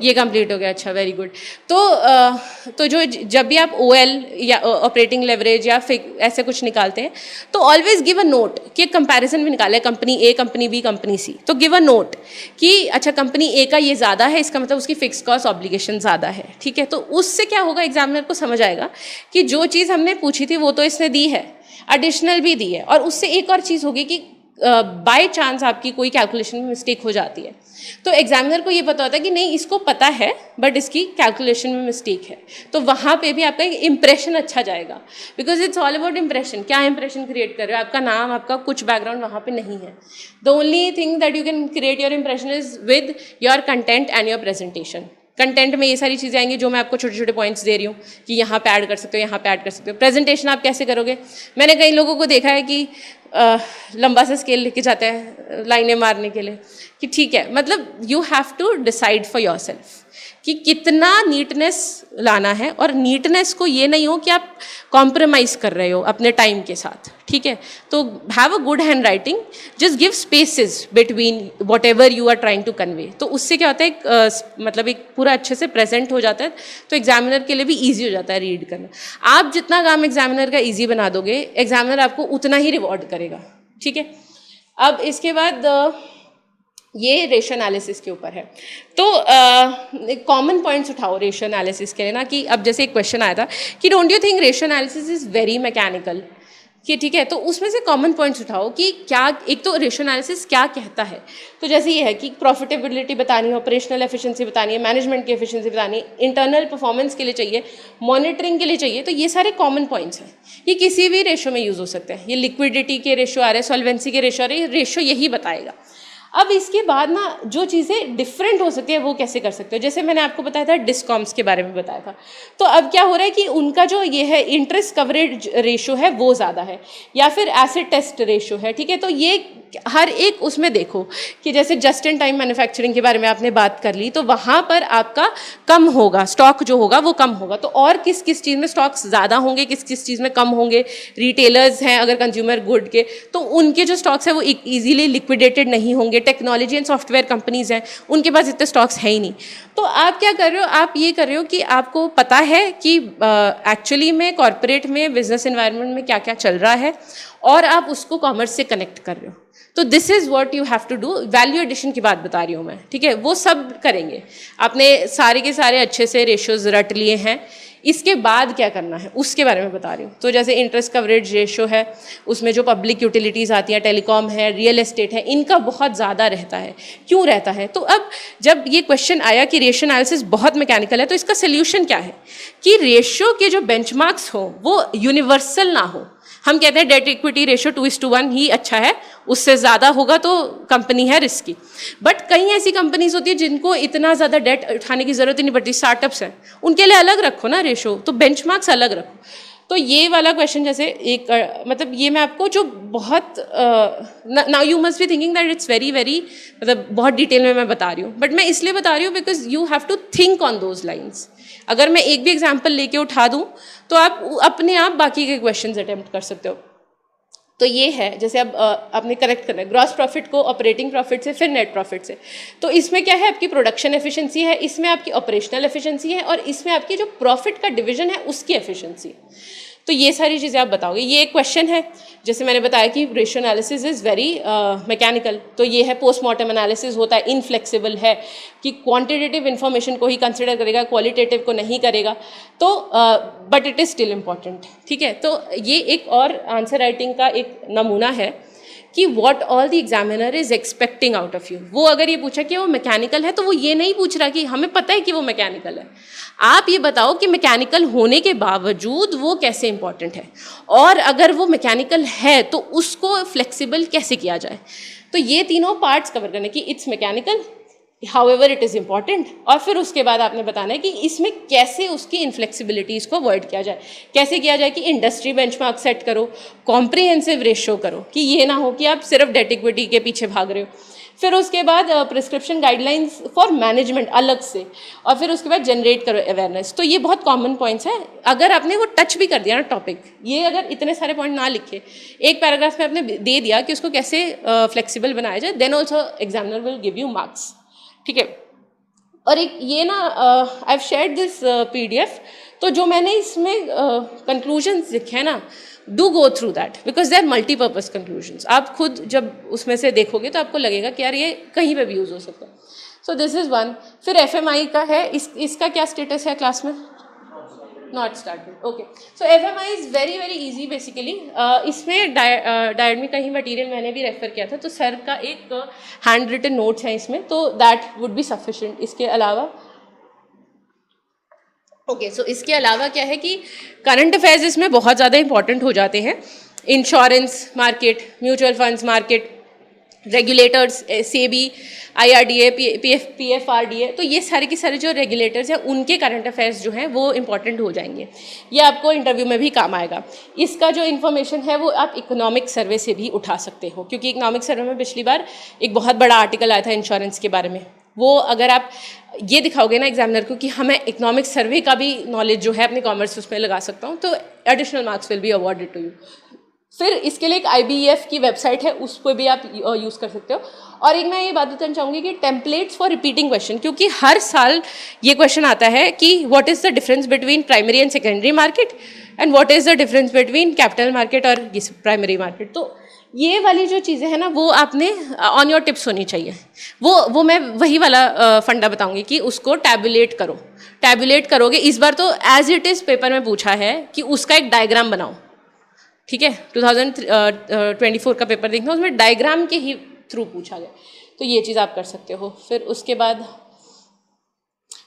ये कंप्लीट हो गया. अच्छा, वेरी गुड. तो जो जब भी आप OL या ऑपरेटिंग लेवरेज या ऐसे कुछ निकालते हैं, तो ऑलवेज गिव अ नोट कि एक कंपैरिजन भी निकाले, company A, company B, company C. तो गिव अ नोट कि अच्छा कंपनी A का ये ज़्यादा है, इसका मतलब उसकी फिक्स कॉस्ट ऑब्लिगेशन ज़्यादा है. ठीक है, तो उससे क्या होगा, एग्जामिनर को समझ आएगा कि जो चीज़ हमने पूछी थी वो तो इसने दी है, एडिशनल भी दी है. और उससे एक और चीज़ होगी कि बाय चांस आपकी कोई कैलकुलेशन में मिस्टेक हो जाती है, तो एग्जामिनर को ये पता होता है कि नहीं इसको पता है बट इसकी कैलकुलेशन में मिस्टेक है. तो वहाँ पे भी आपका एक इंप्रेशन अच्छा जाएगा, because it's all about impression. क्या इंप्रेशन क्रिएट कर रहे हो, आपका नाम, आपका कुछ बैकग्राउंड वहाँ पे नहीं है. The only thing that you can create your impression is with your content and your presentation. Content में ये सारी चीज़ें आएंगी जो मैं आपको छोटे छोटे पॉइंट्स दे रही हूँ कि यहाँ पे ऐड कर सकते हो, यहाँ पे ऐड कर सकते हो. प्रेजेंटेशन आप कैसे करोगे, मैंने कई लोगों को देखा है कि लंबा सा स्केल लेके जाते हैं लाइनें मारने के लिए कि ठीक है, मतलब you have to decide for yourself कि कितना नीटनेस लाना है. और नीटनेस को ये नहीं हो कि आप कॉम्प्रोमाइज़ कर रहे हो अपने टाइम के साथ. ठीक है, तो have a good handwriting, just give spaces between whatever you are trying to convey. तो उससे क्या होता है, मतलब एक पूरा अच्छे से प्रेजेंट हो जाता है, तो एग्जामिनर के लिए भी ईजी हो जाता है रीड करना. आप जितना काम एग्जामिनर का ईजी बना दोगे, एग्जामिनर आपको उतना ही रिवॉर्ड करेगा. ठीक है, अब इसके बाद ये रेशो एनालिसिस के ऊपर है। तो कॉमन पॉइंट्स उठाओ रेशो एनालिसिस के लिए ना, कि अब जैसे एक क्वेश्चन आया था कि don't you think ratio analysis is very mechanical, कि ठीक है, तो उसमें से कॉमन पॉइंट्स उठाओ कि क्या, एक तो रेशो एनालिसिस क्या कहता है। तो जैसे ये है कि प्रॉफिटेबिलिटी बतानी है, ऑपरेशनल एफिशिएंसी बतानी है, मैनेजमेंट की एफिशिएंसी बतानी है, इंटरनल परफॉर्मेंस के लिए चाहिए, मॉनिटरिंग के लिए चाहिए, तो ये सारे कॉमन पॉइंट्स हैं। ये किसी भी रेशो में यूज़ हो सकते हैं। ये लिक्विडिटी के रेशो आ रहे हैं, सॉल्वेंसी के रेशो आ रहे हैं, रेशो यही बताएगा। अब इसके बाद ना जो चीज़ें डिफरेंट हो सकती है वो कैसे कर सकते हो, जैसे मैंने आपको बताया था डिस्कॉम्स के बारे में बताया था। तो अब क्या हो रहा है कि उनका जो ये है इंटरेस्ट कवरेज रेशो है वो ज़्यादा है, या फिर एसिड टेस्ट रेशो है, ठीक है। तो ये हर एक उसमें देखो कि जैसे जस्ट इन टाइम मैन्युफैक्चरिंग के बारे में आपने बात कर ली, तो वहाँ पर आपका कम होगा, स्टॉक जो होगा वो कम होगा। तो और किस किस चीज़ में स्टॉक्स ज़्यादा होंगे, किस किस चीज़ में कम होंगे। रिटेलर्स हैं अगर कंज्यूमर गुड के, तो उनके जो स्टॉक्स हैं वो ईजिली लिक्विडेटेड नहीं होंगे। टेक्नोलॉजी एंड सॉफ्टवेयर कंपनीज हैं, उनके पास इतने स्टॉक्स हैं ही नहीं। तो आप क्या कर रहे हो, आप ये कर रहे हो कि आपको पता है कि एक्चुअली में कॉर्पोरेट में बिजनेस एनवायरनमेंट में क्या क्या चल रहा है, और आप उसको कॉमर्स से कनेक्ट कर रहे हो। तो this is what you have to do. Value addition की बात बता रही हूँ मैं, ठीक है, वो सब करेंगे। आपने सारे के सारे अच्छे से रेशोज रट लिए हैं, इसके बाद क्या करना है उसके बारे में बता रही हूँ। तो जैसे इंटरेस्ट कवरेज रेशो है, उसमें जो पब्लिक यूटिलिटीज़ आती हैं, टेलीकॉम है, रियल एस्टेट है, इनका बहुत ज़्यादा रहता है। क्यों रहता है? तो अब जब ये क्वेश्चन आया कि रेशो एनालिसिस बहुत मैकेनिकल है, तो इसका सोल्यूशन क्या है कि रेशो के जो बेंचमार्क्स हो वो यूनिवर्सल ना हो। हम कहते हैं डेट इक्विटी रेशो 2:1 ही अच्छा है, उससे ज़्यादा होगा तो कंपनी है रिस्की। बट कई ऐसी कंपनीज होती है जिनको इतना ज़्यादा डेट उठाने की ज़रूरत ही नहीं पड़ती, स्टार्टअप्स हैं, उनके लिए अलग रखो ना रेशो, तो बेंचमार्क्स अलग रखो। तो ये वाला क्वेश्चन जैसे एक मतलब ये मैं आपको जो बहुत now you must be thinking that it's very very मतलब बहुत डिटेल में मैं बता रही हूँ, बट मैं इसलिए बता रही हूँ because you have to think on those lines. अगर मैं एक भी एग्जाम्पल लेके उठा दूँ तो आप अपने आप बाकी के क्वेश्चंस अटेम्प्ट कर सकते हो। तो ये है, जैसे अब आपने करेक्ट करना है ग्रॉस प्रॉफिट को ऑपरेटिंग प्रॉफिट से, फिर नेट प्रॉफिट से। तो इसमें क्या है, आपकी प्रोडक्शन एफिशिएंसी है, इसमें आपकी ऑपरेशनल एफिशिएंसी है, और इसमें आपकी जो प्रॉफिट का डिवीजन है उसकी एफिशिएंसी। तो ये सारी चीज़ें आप बताओगे। ये एक क्वेश्चन है, जैसे मैंने बताया कि ratio analysis is very mechanical. तो ये है पोस्टमार्टम एनालिसिस होता है, इनफ्लेक्सिबल है कि क्वांटिटेटिव इन्फॉर्मेशन को ही कंसिडर करेगा, क्वालिटेटिव को नहीं करेगा। तो but it is still important, ठीक है। तो ये एक और आंसर राइटिंग का एक नमूना है कि what all the examiner is expecting out of you. वो अगर ये पूछा कि वो मैकेनिकल है, तो वो ये नहीं पूछ रहा कि हमें पता है कि वो मैकेनिकल है, आप ये बताओ कि मैकेनिकल होने के बावजूद वो कैसे इंपॉर्टेंट है, और अगर वो मैकेनिकल है तो उसको फ्लेक्सिबल कैसे किया जाए। तो ये तीनों पार्ट्स कवर करने की, it's mechanical, however it is important, और फिर उसके बाद आपने बताना है कि इसमें कैसे उसकी इनफ्लेक्सिबिलिटीज़ को अवॉइड किया जाए। कैसे किया जाए कि इंडस्ट्री बेंचमार्क सेट करो, कॉम्प्रिहेंसिव रेशो करो, कि ये ना हो कि आप सिर्फ डेट इक्विटी के पीछे भाग रहे हो। फिर उसके बाद प्रिस्क्रिप्शन गाइडलाइंस फॉर मैनेजमेंट अलग से, और फिर उसके बाद जनरेट करो अवेयरनेस। तो ये बहुत कॉमन पॉइंट्स हैं। अगर आपने वो टच भी कर दिया ना टॉपिक, ये अगर इतने सारे पॉइंट ना लिखे, एक पैराग्राफ में आपने दे दिया कि उसको कैसे फ्लेक्सिबल बनाया जाए, then also examiner will give you marks, ठीक है। और एक ये ना I have shared this PDF, तो जो मैंने इसमें कंक्लूजन्स लिखे हैं ना, do go through that because they are multipurpose conclusions. आप खुद जब उसमें से देखोगे तो आपको लगेगा कि यार ये कहीं पे भी यूज़ हो सकता है। सो दिस इज़ वन। फिर FMI का है, इसका क्या स्टेटस है क्लास में? Not started, okay. So FMI is very very easy basically. इसमें डायट में कहीं मटीरियल मैंने भी रेफर किया था, तो सर का एक हैंड रिटन नोट्स है इसमें, तो दैट वुड बी सफिशेंट। इसके अलावा ओके, सो इसके अलावा क्या है कि करंट अफेयर्स इसमें बहुत ज़्यादा इंपॉर्टेंट हो जाते हैं। Insurance market, mutual funds market, regulators, SEBI, IRDA, PFRDA, तो ये सारे के सारे जो रेगुलेटर्स हैं उनके करंट अफेयर्स जो हैं वो इंपॉर्टेंट हो जाएंगे। ये आपको इंटरव्यू में भी काम आएगा। इसका जो इन्फॉर्मेशन है वो आप इकोनॉमिक सर्वे से भी उठा सकते हो, क्योंकि इकोनॉमिक सर्वे में पिछली बार एक बहुत बड़ा आर्टिकल आया था इंश्योरेंस के बारे में। वो अगर आप ये दिखाओगे ना एग्जामिनर को कि हमें इकोनॉमिक सर्वे का भी नॉलेज जो है अपने कॉमर्स उसमें लगा सकता हूँ, तो additional marks will be awarded to you. फिर इसके लिए एक IBEF की वेबसाइट है, उस पर भी आप यूज़ कर सकते हो। और एक मैं ये बात बताना चाहूँगी कि टेम्पलेट्स फॉर रिपीटिंग क्वेश्चन, क्योंकि हर साल ये क्वेश्चन आता है कि what is the difference between primary and secondary market, and what is the difference between capital market और प्राइमरी मार्केट। तो ये वाली जो चीज़ें हैं ना वो आपने ऑन योर टिप्स होनी चाहिए। वो मैं वही वाला फंडा बताऊंगी कि उसको टैबुलेट करो। टैबुलेट करोगे इस बार तो एज इट इज़ पेपर में पूछा है कि उसका एक डायग्राम बनाओ, ठीक है। 2024 का पेपर देखना, उसमें डायग्राम के ही थ्रू पूछा गया, तो ये चीज़ आप कर सकते हो। फिर उसके बाद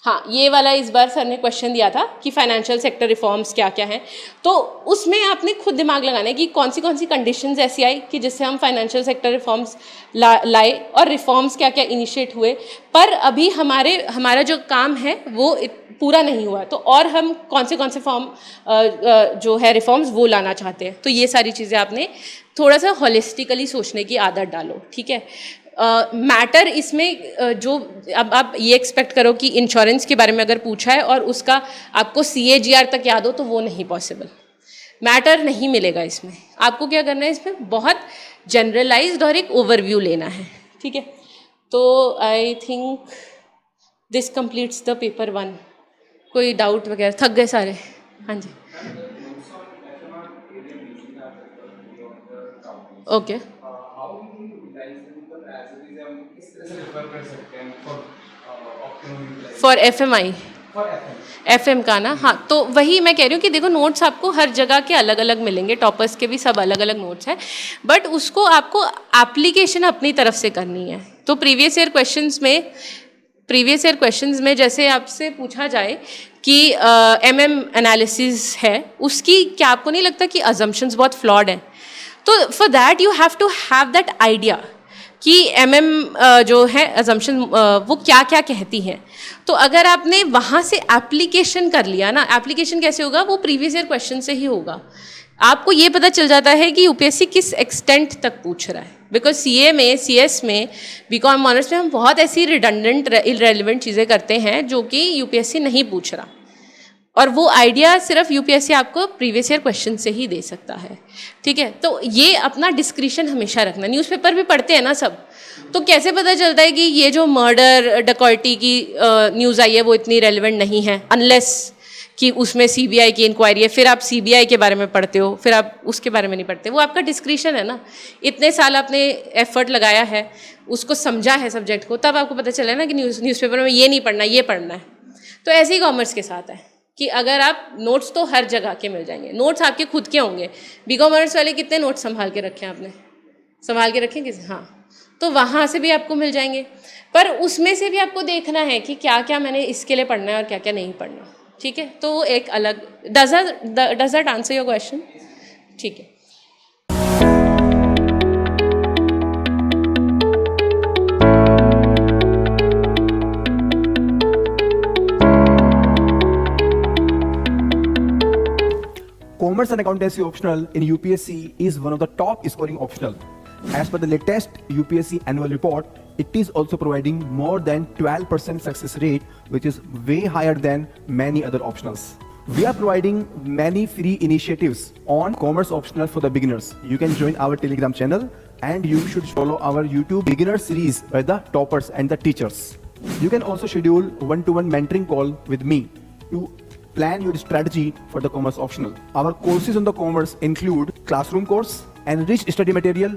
हाँ, ये वाला इस बार सर ने क्वेश्चन दिया था कि फाइनेंशियल सेक्टर रिफॉर्म्स क्या क्या हैं, तो उसमें आपने खुद दिमाग लगाना है कि कौन सी कंडीशंस ऐसी आई कि जिससे हम फाइनेंशियल सेक्टर रिफॉर्म्स लाए और रिफॉर्म्स क्या क्या इनिशिएट हुए, पर अभी हमारा जो काम है वो पूरा नहीं हुआ, तो और हम कौन से फॉर्म जो है रिफॉर्म्स वो लाना चाहते हैं। तो ये सारी चीज़ें आपने थोड़ा सा होलिस्टिकली सोचने की आदत डालो, ठीक है। मैटर इसमें जो अब आप ये एक्सपेक्ट करो कि इंश्योरेंस के बारे में अगर पूछा है और उसका आपको CAGR तक याद हो, तो वो नहीं पॉसिबल। मैटर नहीं मिलेगा इसमें। आपको क्या करना है, इसमें बहुत जनरलाइज्ड और एक ओवरव्यू लेना है, ठीक है। तो I think this completes the paper 1। कोई डाउट वगैरह? थक गए सारे? हाँ जी, ओके। फॉर FMI FM का ना, हाँ, तो वही मैं कह रही हूँ कि देखो नोट्स आपको हर जगह के अलग अलग मिलेंगे, टॉपर्स के भी सब अलग अलग नोट्स हैं, बट उसको आपको एप्लीकेशन अपनी तरफ से करनी है। तो प्रीवियस ईयर क्वेश्चंस में जैसे आपसे पूछा जाए कि MM एनालिसिस है, उसकी क्या आपको नहीं लगता कि अजम्पशंस बहुत फ्लॉड हैं? तो for that you have to have that idea कि MM जो है अजम्पशन वो क्या क्या कहती हैं। तो अगर आपने वहाँ से एप्लीकेशन कर लिया ना, एप्लीकेशन कैसे होगा, वो प्रीवियस ईयर क्वेश्चन से ही होगा। आपको ये पता चल जाता है कि UPSC किस एक्सटेंट तक पूछ रहा है, बिकॉज CA में, CS में, BCom ऑनर्स में हम बहुत ऐसी रिडंडेंट इररेलेवेंट चीज़ें करते हैं जो कि UPSC नहीं पूछ रहा, और वो आइडिया सिर्फ UPSC आपको प्रीवियस ईयर क्वेश्चन से ही दे सकता है, ठीक है। तो ये अपना डिस्क्रिशन हमेशा रखना। न्यूज़पेपर भी पढ़ते हैं ना सब, तो कैसे पता चलता है कि ये जो मर्डर डकैती की न्यूज़ आई है वो इतनी रेलेवेंट नहीं है, अनलेस कि उसमें CBI की इंक्वायरी है। फिर आप CBI के बारे में पढ़ते हो, फिर आप उसके बारे में नहीं पढ़ते। वो आपका डिस्क्रिशन है ना, इतने साल आपने एफर्ट लगाया है, उसको समझा है सब्जेक्ट को, तब आपको पता चला है ना कि न्यूज़पेपर में ये नहीं पढ़ना, ये पढ़ना है। तो ऐसे ही कॉमर्स के साथ है कि अगर आप नोट्स तो हर जगह के मिल जाएंगे, नोट्स आपके खुद के होंगे। BCom ऑनर्स वाले कितने नोट्स संभाल के रखे हैं आपने? संभाल के रखें किसी? हाँ, तो वहाँ से भी आपको मिल जाएंगे, पर उसमें से भी आपको देखना है कि क्या क्या मैंने इसके लिए पढ़ना है और क्या क्या नहीं पढ़ना, ठीक है। तो वो एक अलग does that answer your question? ठीक है। Commerce and accountancy optional in UPSC is one of the top scoring optional. As per the latest UPSC annual report, it is also providing more than 12% success rate, which is way higher than many other optionals. We are providing many free initiatives on commerce optional for the beginners. You can join our Telegram channel and you should follow our YouTube beginner series by the toppers and the teachers. You can also schedule one-to-one mentoring call with me to plan your strategy for the commerce optional. Our courses on the commerce include classroom course, enriched study material,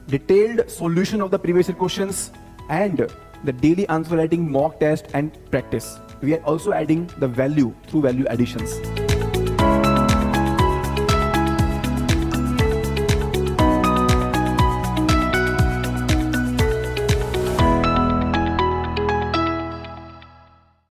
detailed solution of the previous year questions, and the daily answer writing mock test and practice. We are also adding the value through value additions.